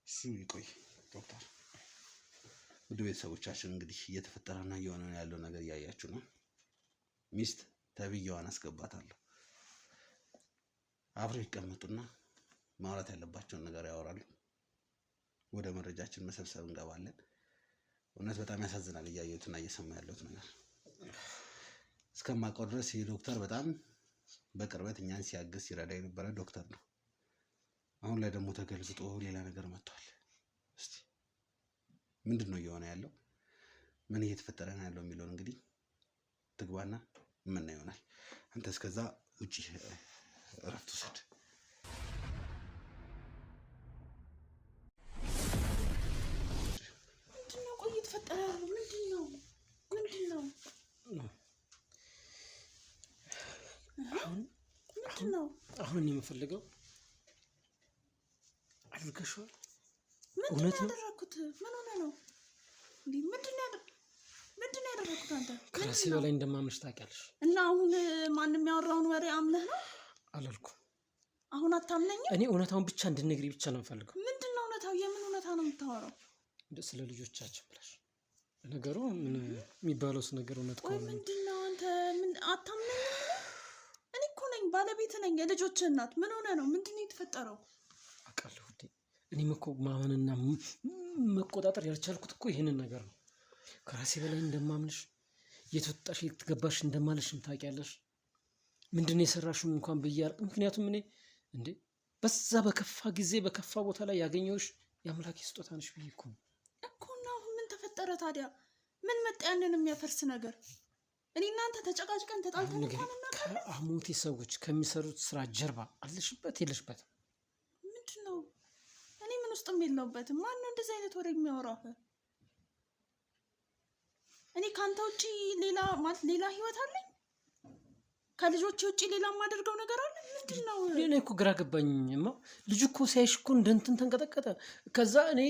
እሱ ይቆይ ዶክተር። ውድ ቤተሰቦቻችን እንግዲህ እየተፈጠረና እየሆነ ያለው ነገር እያያችሁ ነው። ሚስት ተብዬዋን አስገባታለሁ። አብረው ይቀመጡና ማውራት ያለባቸውን ነገር ያወራሉ። ወደ መረጃችን መሰብሰብ እንገባለን። እውነት በጣም ያሳዝናል እያየሁትና እየሰማ ያለሁት ነገር። እስከማውቀው ድረስ ይህ ዶክተር በጣም በቅርበት እኛን ሲያግዝ ሲረዳ የነበረ ዶክተር ነው። አሁን ላይ ደግሞ ተገልብጦ ሌላ ነገር መጥቷል። እስቲ ምንድን ነው እየሆነ ያለው፣ ምን እየተፈጠረ ነው ያለው የሚለውን እንግዲህ ትግባና ምን ይሆናል። አንተ እስከዛ ውጪ እረፍት ውሰድ። ምንድነው ቆይ እየተፈጠረ ያለው ምንድነው? አሁን የምፈልገው አድርገሽዋል። ምንድን ነው ያደረኩት? ምን ሆነ ነው እንዴ? ምንድን ነው ያደረኩት? አንተ ከራሴ በላይ እንደማምንሽ ታውቂያለሽ። እና አሁን ማንም ያወራውን ወሬ አምነህ ነው? አላልኩም። አሁን አታምነኝም? እኔ እውነታውን ብቻ እንድትነግሪ ብቻ ነው የምፈልገው። ምንድን ነው እውነታው? የምን እውነታ ነው የምታወራው? ስለ ልጆቻችን ብለሽ ነገሩ ምን የሚባለውስ ነገር እውነት ቆይ ከሆነ ምንድን ነው አንተ ምን አታምነኝም? እኔ እኮ ነኝ ባለቤት ነኝ፣ የልጆች እናት። ምን ሆነ ነው? ምንድን ነው የተፈጠረው? አውቃለሁ ውዴ። እኔም እኮ ማመንና መቆጣጠር ያልቻልኩት እኮ ይህንን ነገር ነው። ከራሴ በላይ እንደማምንሽ የተወጣሽ የተገባሽ እንደማለሽም ታውቂያለሽ። ምንድን ነው የሰራሽም እንኳን ብዬ አልቅ። ምክንያቱም እኔ እንዴ በዛ በከፋ ጊዜ በከፋ ቦታ ላይ ያገኘሁሽ የአምላኬ ስጦታ ነሽ ብዬ እኮ ነው እና አሁን ምን ተፈጠረ ታዲያ? ምን መጣ ያንን የሚያፈርስ ነገር? እኔ እናንተ ተጨቃጭቀን ተጣልተን እንኳን እናውቃለን። ከአሞቴ ሰዎች ከሚሰሩት ስራ ጀርባ አለሽበት የለሽበት? ምንድን ነው? እኔ ምን ውስጥም የለውበትም። ማን ነው እንደዚህ አይነት ወሬ የሚያወራው? እኔ ከአንተ ውጪ ሌላ ማለት ሌላ ህይወት አለኝ? ከልጆች ውጪ ሌላ የማደርገው ነገር አለ? ምንድን ነው? እኔ እኮ ግራ ገባኝማ። ልጁ እኮ ሲያይሽ እኮ እንደ እንትን ተንቀጠቀጠ። ከዛ እኔ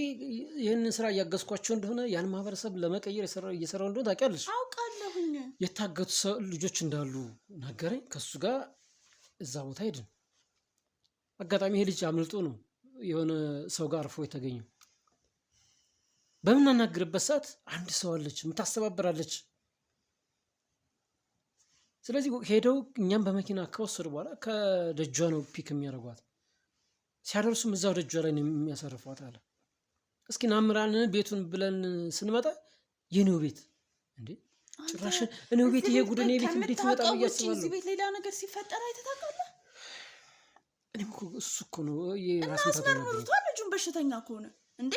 ይህንን ስራ እያገዝኳቸው እንደሆነ ያን ማህበረሰብ ለመቀየር እየሰራው እንደሆነ ታውቂያለሽ። አውቃለሁኝ። የታገቱ ልጆች እንዳሉ ነገረኝ። ከሱ ጋር እዛ ቦታ ሄድን። አጋጣሚ ይሄ ልጅ አምልጦ ነው የሆነ ሰው ጋር አርፎ የተገኘው። በምናናግርበት ሰዓት አንድ ሰው አለች የምታስተባብራለች። ስለዚህ ሄደው እኛም በመኪና ከወሰዱ በኋላ ከደጇ ነው ፒክ የሚያደርጓት። ሲያደርሱም እዛው ደጇ ላይ ነው የሚያሳርፏት አለ። እስኪ ናምራን ቤቱን ብለን ስንመጣ የኔው ቤት እንዴ ጭራሽ እኔው ቤት ይሄ ጉድ እኔ ቤት እንዴት ይመጣ ነው ያስባሉ። እዚህ ቤት ሌላ ነገር ሲፈጠር አይተህ ታውቃለህ? እኔም እኮ እሱ እኮ ነው የራስን ታስመርምሩታል። ልጁን በሽተኛ ከሆነ እንዴ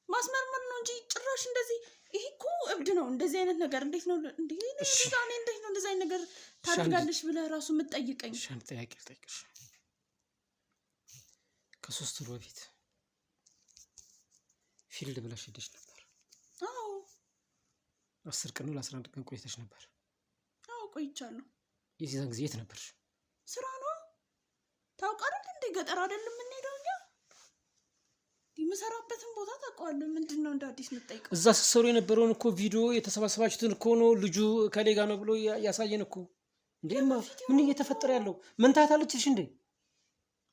ማስመርመር ነው እንጂ ጭራሽ እንደዚህ ይሄ እኮ እብድ ነው። እንደዚህ አይነት ነገር እንዴት ነው እንዴ? እኔ እንዴት ነው እንደዚህ አይነት ነገር ታደርጋለሽ ብለህ ራሱ የምትጠይቀኝ? ሻንጣ ጥያቄ ልጠይቅሽ። ከ3 ወር በፊት ፊልድ ብለሽ ሄደሽ ነበር? አዎ። 10 ቀን ነው ለ11 ቀን ቆይተሽ ነበር? አዎ ቆይቻለሁ። የዚያን ጊዜ የት ነበርሽ? ስራ ነው ታውቃለህ እንዴ? ገጠር አይደለም የምንሄደው እኛ። የምሰራበትን ቦታ ታውቀዋለህ። ምንድን ነው እንደ አዲስ የምትጠይቀው? እዛ ስትሰሩ የነበረውን እኮ ቪዲዮ የተሰባሰባችሁትን እኮ ነው ልጁ ከሌጋ ነው ብሎ ያሳየን እኮ። እንዴማ ምን እየተፈጠረ ያለው? መንታት አለችሽ እንዴ?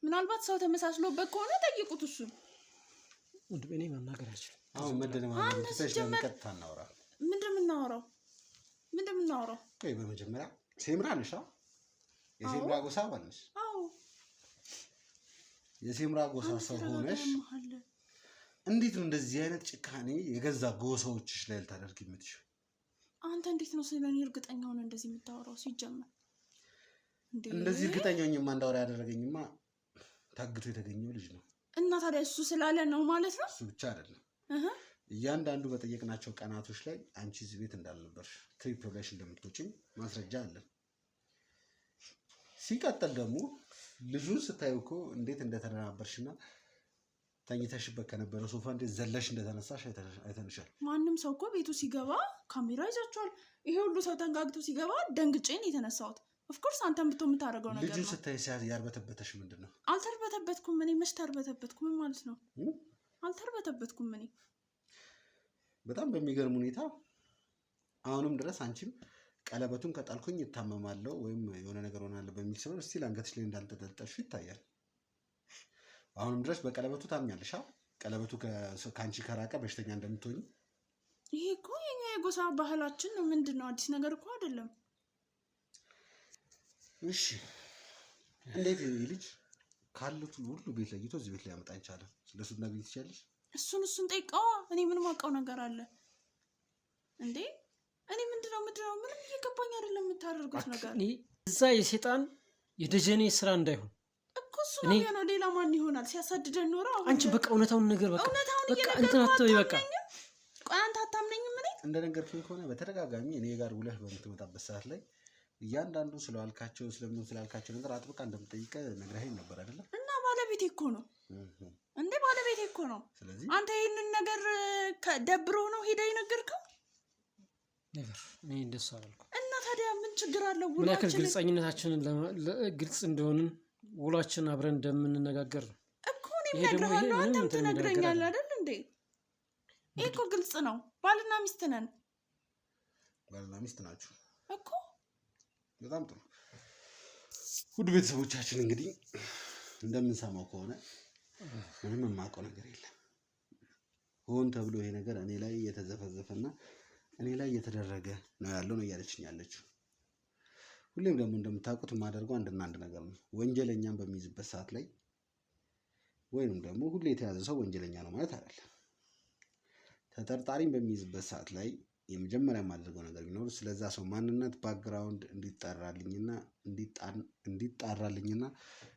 ምናልባት ሰው ተመሳስሎበት ከሆነ ጠይቁት እሱን። ወንድሜ እኔ መናገር አልችልም። አሁን መደነማመን ትተሽ በቀጥታ እናውራ። ምንድን ነው የምናወራው? ቆይ በመጀመሪያ ሴምራ ነሽ? የሴምራ ጎሳ አባል ነሽ? አዎ። የሴምራ ጎሳ ሰው ሆነሽ እንዴት ነው እንደዚህ አይነት ጭካኔ የገዛ ጎሳዎችሽ ላይ ልታደርግ የምትችይው? አንተ እንዴት ነው ስለኔ እርግጠኛ ሆነ እንደዚህ የምታወራው? ሲጀመር እንደዚህ እርግጠኛ ሆኜማ እንዳወራ ያደረገኝማ ታግቶ የተገኘው ልጅ ነው። እና ታዲያ እሱ ስላለ ነው ማለት ነው? እሱ ብቻ አይደለም። እያንዳንዱ በጠየቅናቸው ቀናቶች ላይ አንቺ እዚህ ቤት እንዳልነበርሽ ትሪፕ ብለሽ እንደምትወጪኝ ማስረጃ አለን። ሲቀጥል ደግሞ ልጁን ስታዩ እኮ እንዴት እንደተደናበርሽና ተኝተሽበት ከነበረ ሶፋ እንዴት ዘለሽ እንደተነሳሽ አይተንሻል። ማንም ሰው እኮ ቤቱ ሲገባ ካሜራ ይዛቸዋል። ይሄ ሁሉ ሰው ተንጋግቶ ሲገባ ደንግጬን የተነሳሁት። ኦፍኮርስ አንተም ብትሆን የምታደርገው ነገር ነው። ልጁን ስታይ ያርበተበተሽ ምንድን ነው? አልተርበተበትኩም። እኔ መች ተርበተበትኩም ማለት ነው? አልተርበተበትኩም። እኔ በጣም በሚገርም ሁኔታ አሁንም ድረስ አንቺም ቀለበቱን ከጣልኩኝ እታመማለሁ ወይም የሆነ ነገር ሆናለሁ በሚል ሲሆን እስቲል አንገትሽ ላይ እንዳልተጠለጠልሽ ይታያል። አሁንም ድረስ በቀለበቱ ታምኛለሽ? ቀለበቱ ከአንቺ ከራቀ በሽተኛ እንደምትሆኝ። ይሄ እኮ የኛ የጎሳ ባህላችን ነው። ምንድን ነው? አዲስ ነገር እኮ አይደለም። እሺ እንዴት ልጅ ካሉት ሁሉ ቤት ለይቶ እዚህ ቤት ላይ ያመጣ ይቻላል? ስለሱ ትነግሪኝ ትችያለሽ? እሱን ጠይቀዋ። እኔ ምንም አውቀው ነገር አለ እንዴ? እኔ ምንድነው ምንም እየገባኝ አይደለም የምታደርጉት ነገር። እዛ የሴጣን የደጀኔ ስራ እንዳይሆን እኮ እሱ ነው ያለው። ሌላ ማን ይሆናል? ሲያሳድደን ኖሮ። አንቺ በቃ እውነታውን ነገር በቃ እንትን አትበይ። በቃ ቆይ አንተ አታምነኝም? እኔ እንደነገርኩኝ ከሆነ በተደጋጋሚ እኔ ጋር ውለህ በምትመጣበት ሰዓት ላይ እያንዳንዱ ስላልካቸው ነገር አጥብቃ እንደምጠይቀ ነግረኸኝ ነበር አይደለም? እና ባለቤቴ እኮ ነው እንዴ? ባለቤቴ እኮ ነው። ስለዚህ አንተ ይህንን ነገር ደብሮ ነው ሄደ የነገርከው? እኔ እንደሱ አላልኩም። እና ታዲያ ምን ችግር አለው? ምን ያክል ግልጸኝነታችንን ግልጽ እንደሆንን ውሏችን አብረን እንደምንነጋገር ነው እኮ እኔም እነግርሃለሁ። አንተም ትነግረኛለህ አይደል እንዴ? ይሄ እኮ ግልጽ ነው። ባልና ሚስት ነን። ባልና ሚስት ናችሁ እኮ። በጣም ጥሩ። ውድ ቤተሰቦቻችን እንግዲህ እንደምንሰማው ከሆነ ምንም የማውቀው ነገር የለም። ሆን ተብሎ ይሄ ነገር እኔ ላይ የተዘፈዘፈና እኔ ላይ እየተደረገ ነው ያለው ነው እያለችኝ ያለችው። ሁሌም ደግሞ እንደምታውቁት የማደርገው አንድና አንድ ነገር ነው። ወንጀለኛን በሚይዝበት ሰዓት ላይ ወይንም ደግሞ ሁሌ የተያዘ ሰው ወንጀለኛ ነው ማለት አይደለም። ተጠርጣሪን በሚይዝበት ሰዓት ላይ የመጀመሪያ የማደርገው ነገር ቢኖር ስለዛ ሰው ማንነት ባክግራውንድ እንዲጣራልኝና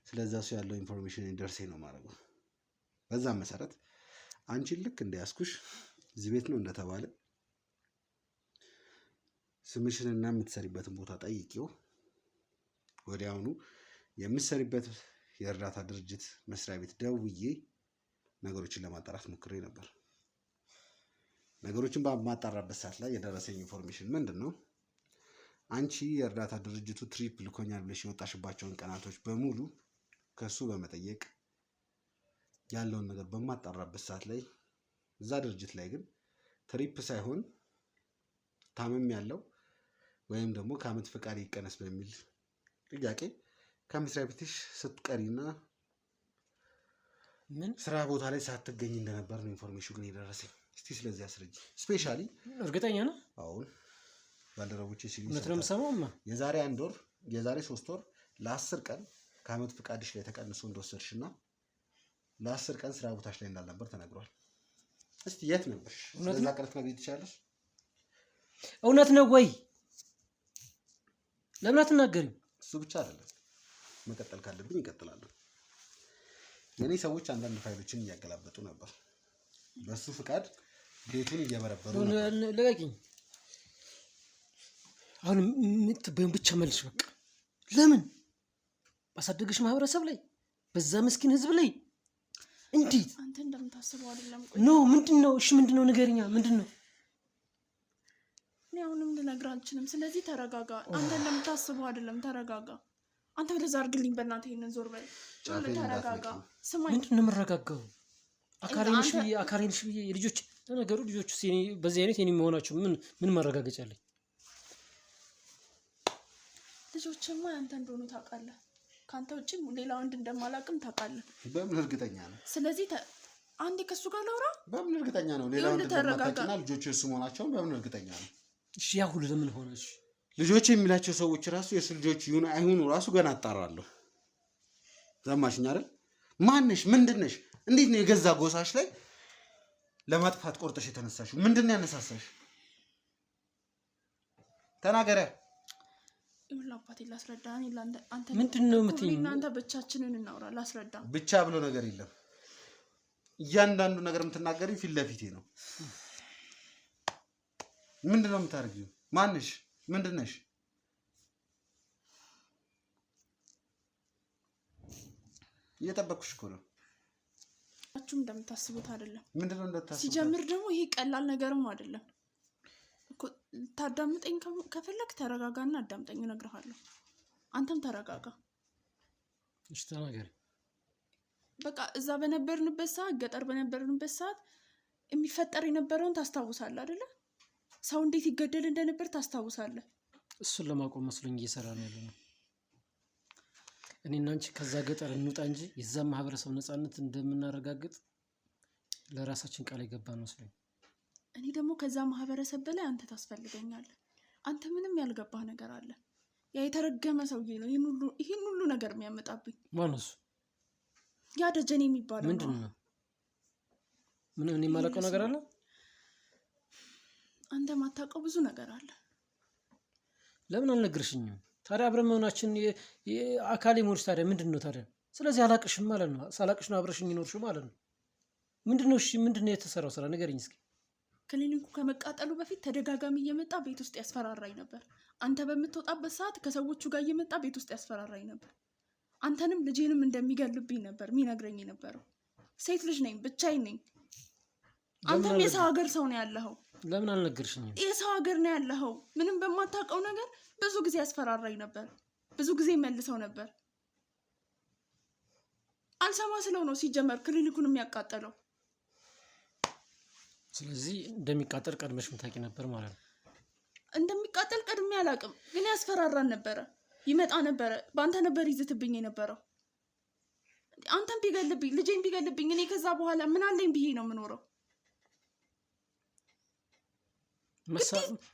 ስለዛ ሰው ያለው ኢንፎርሜሽን እንዲደርሰኝ ነው ማድረገው። በዛ መሰረት አንቺን ልክ እንደያዝኩሽ እዚህ ቤት ነው እንደተባለ ስምሽንና የምትሰሪበትን ቦታ ጠይቂው ወዲያውኑ የምትሰሪበት የእርዳታ ድርጅት መስሪያ ቤት ደውዬ ነገሮችን ለማጣራት ሞክሬ ነበር። ነገሮችን በማጣራበት ሰዓት ላይ የደረሰኝ ኢንፎርሜሽን ምንድን ነው? አንቺ የእርዳታ ድርጅቱ ትሪፕ ልኮኛል ብለሽ የወጣሽባቸውን ቀናቶች በሙሉ ከሱ በመጠየቅ ያለውን ነገር በማጣራበት ሰዓት ላይ እዛ ድርጅት ላይ ግን ትሪፕ ሳይሆን ታመም ያለው ወይም ደግሞ ከዓመት ፈቃድ ይቀነስ በሚል ጥያቄ ከመስሪያ ቤትሽ ስትቀሪና ስራ ቦታ ላይ ሳትገኝ እንደነበር ነው ኢንፎርሜሽኑ ግን የደረሰኝ። እስቲ ስለዚህ አስረጅ። ስፔሻሊ እርግጠኛ ነው? አሁን ባልደረቦቼ ሲሉ የዛሬ 1 ወር የዛሬ 3 ወር ለ10 ቀን ከዓመት ፈቃድሽ ላይ ተቀንሶ እንደወሰድሽና ለ10 ቀን ስራ ቦታሽ ላይ እንዳልነበር ተነግሯል። እስቲ የት ነበርሽ? ስለዛ ቀረት ነገር ትችላለሽ? እውነት ነው ወይ? ለምን አትናገሪም? እሱ ብቻ አይደለም፣ መቀጠል ካለብኝ ይቀጥላሉ። የኔ ሰዎች አንዳንድ ፋይሎችን እያገላበጡ ነበር። በሱ ፍቃድ ቤቱን እየበረበሩ ነበር። ለቀቂኝ። አሁን ብቻ መልሽ በቃ። ለምን ባሳደገሽ ማህበረሰብ ላይ በዛ ምስኪን ህዝብ ላይ እንዴት? አንተ እንደምታስበው አይደለም። ኖ ምንድን ነው? እሺ ምንድን ነው? ንገሪኛ። ምንድን ነው? እኔ አሁንም ልነግርህ አልችልም። ስለዚህ ተረጋጋ። አንተ እንደምታስበው አይደለም። ተረጋጋ። አንተ ወደዛ አድርግልኝ በእናትህ። ይሄንን ዞር በል። ተረጋጋ። ስማኝ። ምንድን ነው የምረጋጋው? አካሬንሽ ብዬ የልጆች ለነገሩ ልጆቹ በዚህ አይነት የኔ መሆናቸው ምን ማረጋገጫ አለኝ? ልጆችማ አንተ እንደሆኑ ታውቃለህ። ከአንተ ውጭ ሌላ ወንድ እንደማላውቅም ታውቃለህ። በምን እርግጠኛ ነው? ስለዚህ አንዴ ከሱ ጋር ላውራ። በምን እርግጠኛ ነው? ሌላ ወንድ እንደማታውቂና ልጆቹ የሱ መሆናቸውን በምን እርግጠኛ ነው? እሺ ያ ሁሉ ለምን ሆነሽ? ልጆች የሚላቸው ሰዎች ራሱ የሱ ልጆች ይሁን አይሁኑ ራሱ ገና አጣራለሁ። ሰማሽኝ አይደል? ማንሽ? ምንድነሽ? እንዴት ነው የገዛ ጎሳሽ ላይ ለማጥፋት ቆርጠሽ የተነሳሽው? ምንድን ነው ያነሳሳሽ? ተናገሪያ። ይኸውልህ አባቴ ላስረዳ። አንተ ምንድን ነው የምትይኝ? እናንተ ብቻችንን እናውራ። ላስረዳ። ብቻ ብሎ ነገር የለም። እያንዳንዱ ነገር የምትናገሪው ፊት ለፊቴ ነው። ምንድን ነው የምታደርጊው? ማንሽ? ምንድነሽ? እየጠበቅኩሽ እኮ ነው። እንደምታስቡት አይደለም። ምንድነው እንደታስቡት? ሲጀምር ደግሞ ይሄ ቀላል ነገርም አይደለም እኮ። ታዳምጠኝ ከፈለክ ተረጋጋና አዳምጠኝ፣ እነግርሃለሁ። አንተም ተረጋጋ። እሺ ተናገሪ። በቃ እዛ በነበርንበት ሰዓት፣ ገጠር በነበርንበት ሰዓት የሚፈጠር የነበረውን ታስታውሳለህ አይደለ? ሰው እንዴት ይገደል እንደነበር ታስታውሳለህ? እሱን ለማቆም መስሎኝ እየሰራ ነው ያለነው። እኔና አንቺ ከዛ ገጠር እንውጣ እንጂ የዛ ማህበረሰብ ነፃነት እንደምናረጋግጥ ለራሳችን ቃል የገባን መስሎኝ። እኔ ደግሞ ከዛ ማህበረሰብ በላይ አንተ ታስፈልገኛለህ። አንተ ምንም ያልገባህ ነገር አለ። ያ የተረገመ ሰውዬ ነው ይህን ሁሉ ነገር የሚያመጣብኝ። ማነው እሱ? ያ ደጀኔ የሚባለው ምንድን ነው? ምንም እኔ የማላውቀው ነገር አለ? አንተ ማታውቀው ብዙ ነገር አለ። ለምን አልነግርሽኝም? ታዲያ አብረን መሆናችን አካሌ ሞርሽ ታዲያ ምንድን ነው ታዲያ? ስለዚህ አላቅሽም ማለት ነው። ሳላቅሽ ነው አብረሽኝ ይኖርሽው ማለት ነው። ምንድን ነው? እሺ ምንድን ነው የተሰራው ስራ ንገሪኝ እስኪ። ክሊኒኩ ከመቃጠሉ በፊት ተደጋጋሚ እየመጣ ቤት ውስጥ ያስፈራራኝ ነበር። አንተ በምትወጣበት ሰዓት ከሰዎቹ ጋር እየመጣ ቤት ውስጥ ያስፈራራኝ ነበር። አንተንም ልጄንም እንደሚገልብኝ ነበር የሚነግረኝ የነበረው። ሴት ልጅ ነኝ፣ ብቻዬን ነኝ። አንተም የሰው ሀገር ሰው ነው ያለኸው። ለምን አልነገርሽኝም? የሰው ሀገር ነው ያለኸው። ምንም በማታውቀው ነገር ብዙ ጊዜ ያስፈራራኝ ነበር። ብዙ ጊዜ መልሰው ነበር። አልሰማ ስለው ነው ሲጀመር ክሊኒኩን የሚያቃጠለው። ስለዚህ እንደሚቃጠል ቀድመሽ ምታውቂ ነበር ማለት ነው? እንደሚቃጠል ቀድሜ አላውቅም፣ ግን ያስፈራራን ነበረ። ይመጣ ነበረ። በአንተ ነበር ይዝትብኝ የነበረው። አንተን ቢገልብኝ፣ ልጄን ቢገልብኝ እኔ ከዛ በኋላ ምን አለኝ ብዬ ነው የምኖረው?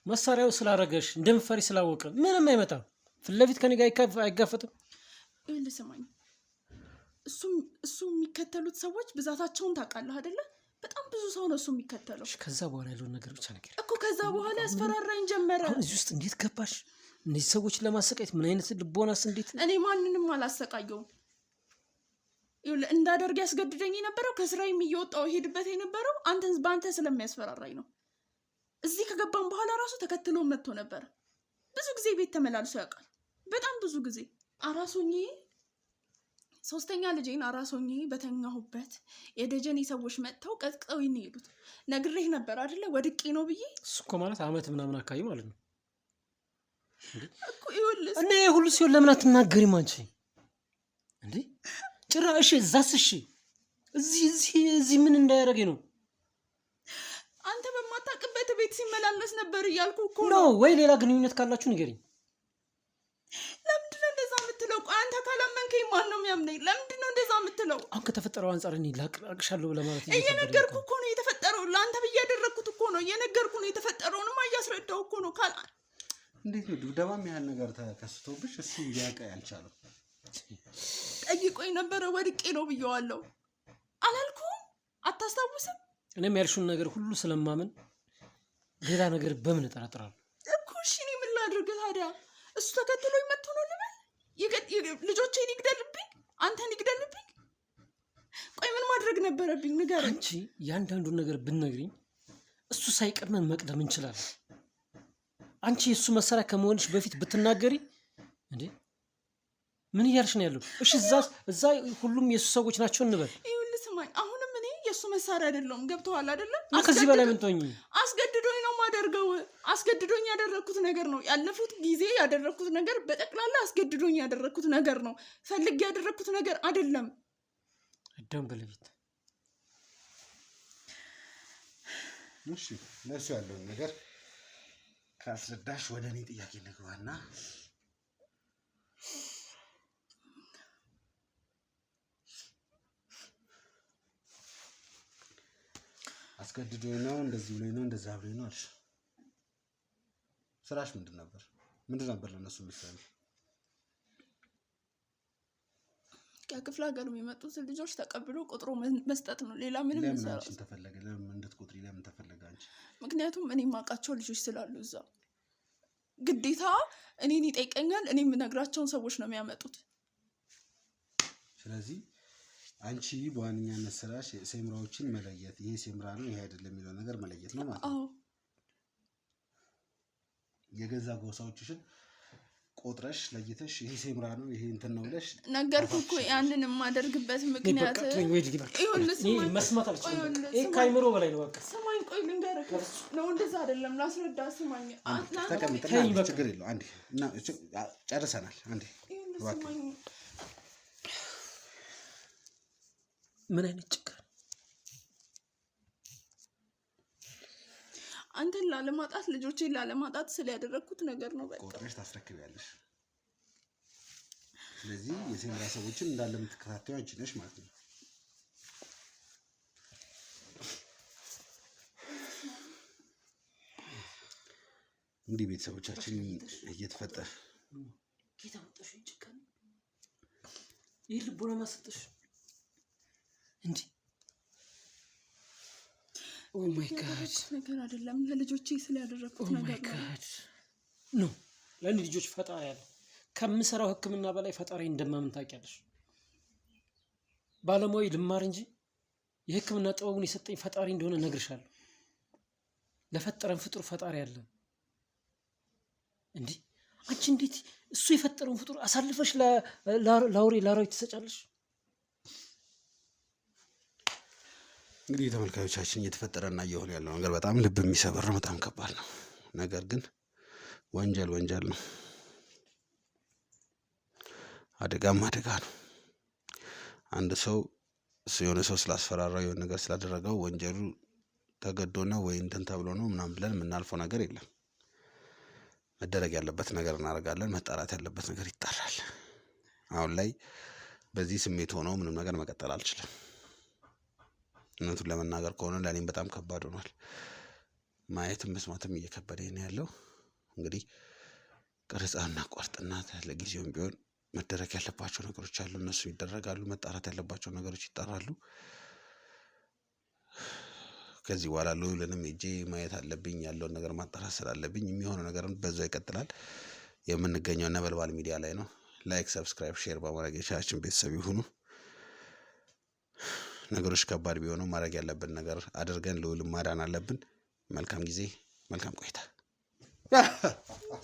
መሳሪያው ስላረገሽ እንደምፈሪ ስላወቀ ምንም አይመጣም። ፊት ለፊት ከኔ ጋር አይጋፈጥም። ይኸውልህ ስማኝ፣ እሱ የሚከተሉት ሰዎች ብዛታቸውን ታውቃለህ አይደለ? በጣም ብዙ ሰው ነው እሱ የሚከተለው። ከዛ በኋላ ያለውን ነገር ብቻ ነገር እኮ ከዛ በኋላ ያስፈራራኝ ጀመረ። አሁን እዚህ ውስጥ እንዴት ገባሽ? እነዚህ ሰዎችን ለማሰቃየት ምን አይነት ልቦናስ? እንዴት? እኔ ማንንም አላሰቃየውም። ይኸውልህ እንዳደርግ ያስገድደኝ የነበረው ከስራዬም እየወጣሁ ሄድበት የነበረው በአንተ ስለሚያስፈራራኝ ነው። እዚህ ከገባን በኋላ ራሱ ተከትሎ መጥቶ ነበር። ብዙ ጊዜ ቤት ተመላልሶ ያውቃል። በጣም ብዙ ጊዜ አራሶኜ 3ኛ ልጄን አራሶኜ በተኛሁበት የደጀኔ ሰዎች መጥተው ቀጥቅጠው ይሄዱት። ነግሬህ ነበር አይደለ? ወድቄ ነው ብዬ። እሱ እኮ ማለት አመት ምናምን አካባቢ ማለት ነው እኮ። ይኸውልህ እና ይሄ ሁሉ ሲሆን ለምን አትናገሪም አንቺ እንዴ? ጭራሽ እዛስ? እሺ እዚህ ምን እንዳያደርገኝ ነው? አንተ በማታውቅበት ቤት ሲመላለስ ነበር እያልኩ እኮ ነው። ወይ ሌላ ግንኙነት ካላችሁ ንገሪኝ። ለምንድን ነው እንደዛ የምትለው? ቆይ አንተ ካላመንከኝ ማን ነው የሚያምነኝ? ለምንድን ነው እንደዛ የምትለው? አሁን ከተፈጠረው አንጻር እኔ ላቅሻለሁ ለማለት እየነገርኩ እኮ ነው የተፈጠረው። ለአንተ ብዬ ያደረግኩት እኮ ነው። እየነገርኩ ነው የተፈጠረውንማ እያስረዳው እኮ ነው። እንዴት ነው ድብደባም ያህል ነገር ተከስቶብሽ እሱ ሊያውቅ ያልቻለው? ጠይቆኝ ነበረ። ወድቄ ነው ብየዋለሁ አላልኩም? አታስታውስም? እኔም ያልሽውን ነገር ሁሉ ስለማምን ሌላ ነገር በምን እጠራጥራለሁ እኮ። እሺ እኔ ምን ላድርግ ታዲያ? እሱ ተከትሎኝ መጥቶ ነው ልበል? ልጆቼን ይግደልብኝ? አንተን ይግደልብኝ? ቆይ ምን ማድረግ ነበረብኝ ንገረኝ። አንቺ ያንዳንዱን ነገር ብትነግሪኝ እሱ ሳይቀድመን መቅደም እንችላለን። አንቺ የእሱ መሳሪያ ከመሆንሽ በፊት ብትናገሪ እንዴ ምን እያልሽ ነው ያለው? እሺ እዛ ሁሉም የእሱ ሰዎች ናቸው እንበል። ይኸውልህ ስማኝ፣ አሁንም እኔ የእሱ መሳሪያ አይደለሁም። ገብቶሃል አይደለም? ከዚህ በላይ ምን ትሆኚ? አስገድዶኝ ነው የማደርገው። አስገድዶኝ ያደረግኩት ነገር ነው። ያለፉት ጊዜ ያደረግኩት ነገር በጠቅላላ አስገድዶኝ ያደረግኩት ነገር ነው። ፈልጌ ያደረግኩት ነገር አይደለም። አዳም በለቤት። እሺ ለእሱ ያለውን ነገር ካስረዳሽ ወደ እኔ ጥያቄ ልግባና አስገድዶኝ ነው እንደዚህ ብሎኝ ነው እንደዛ ብሎኝ ነው አልሽ። ስራሽ ምንድን ነበር ለእነሱ የሚሰራው? ከክፍለ ሀገር የሚመጡት ልጆች ተቀብሎ ቆጥሮ መስጠት ነው። ሌላ ምንም ለምን አንቺን ተፈለገ? ለምን እንድትቆጥሪ ለምን ተፈለገ አንቺ? ምክንያቱም እኔ የማውቃቸው ልጆች ስላሉ እዛ ግዴታ እኔን ይጠይቀኛል። እኔ የምነግራቸውን ሰዎች ነው የሚያመጡት። ስለዚህ አንቺ በዋነኛነት ስራሽ ሴምራዎችን መለየት፣ ይሄ ሴምራ ነው ይሄ አይደለም የሚለው ነገር መለየት ነው ማለት ነው። አዎ የገዛ ጎሳዎችሽን ቆጥረሽ ለይተሽ ይሄ ሴምራ ነው ይሄ እንትን ነው ብለሽ ነገርኩህ እኮ። ያንን የማደርግበት ምክንያት መስማት አልችልም። ይሄ ከአይምሮ በላይ ነው። በቃ ስማኝ፣ ቆይ ልንገርህ ነው። እንደዛ አይደለም፣ ላስረዳ። ስማኝ፣ ተቀምጥና ችግር የለው አንዴ እና ጨርሰናል። አንዴ ስማኝ። ምን አይነት ጭካኔ! አንተን ላለማጣት ልጆቼን ላለማጣት ስላደረኩት ነገር ነው። በቃ ቆጥረሽ ታስረክቢያለሽ። ስለዚህ የሴምራ ሰዎችን እንዳለ የምትከታተዩ አንቺ ነሽ ማለት ነው። እንግዲህ ቤተሰቦቻችን እየተፈጠረ ጌታ ወጣሽ ይጭካል ይህ ልቦና ማሰጠሽ እንጂ ኦ ማይ ጋድ ነገር አይደለም ለልጆቼ ስላደረኩት ነገር ነው። ለእኔ ልጆች ፈጣሪ ያለ ከምሰራው ሕክምና በላይ ፈጣሪ እንደማምን ታውቂያለሽ። ባለሙያዊ ልማር እንጂ የሕክምና ጥበቡን የሰጠኝ ፈጣሪ እንደሆነ ነግርሻለሁ። ለፈጠረን ፍጡር ፈጣሪ ያለ እንዴ አንቺ እንዴት እሱ የፈጠረውን ፍጡር አሳልፈሽ ለአውሬ ትሰጫለሽ? እንግዲህ ተመልካዮቻችን እየተፈጠረና እየሆነ ያለው ነገር በጣም ልብ የሚሰብር ነው። በጣም ከባድ ነው። ነገር ግን ወንጀል ነው። አደጋም አደጋ ነው። አንድ ሰው የሆነ ሰው ስላስፈራራው የሆነ ነገር ስላደረገው ወንጀሉ ተገዶ ነው ወይ እንትን ተብሎ ነው ምናምን ብለን የምናልፈው ነገር የለም። መደረግ ያለበት ነገር እናደርጋለን። መጣራት ያለበት ነገር ይጣራል። አሁን ላይ በዚህ ስሜት ሆኖ ምንም ነገር መቀጠል አልችልም። እውነቱን ለመናገር ከሆነ ለእኔም በጣም ከባድ ሆኗል። ማየትም መስማትም እየከበደኝ ነው ያለው። እንግዲህ ቀረጻና ቋርጥና ለጊዜውም ቢሆን መደረግ ያለባቸው ነገሮች አሉ፣ እነሱ ይደረጋሉ። መጣራት ያለባቸው ነገሮች ይጣራሉ። ከዚህ በኋላ ልዑልንም ሄጄ ማየት አለብኝ። ያለውን ነገር ማጣራት ስላለብኝ የሚሆነው ነገርም በዛው ይቀጥላል። የምንገኘው ነበልባል ሚዲያ ላይ ነው። ላይክ፣ ሰብስክራይብ፣ ሼር በማድረግ የቻችን ቤተሰብ ይሁኑ። ነገሮች ከባድ ቢሆኑ ማድረግ ያለብን ነገር አድርገን ልዑልን ማዳን አለብን። መልካም ጊዜ፣ መልካም ቆይታ።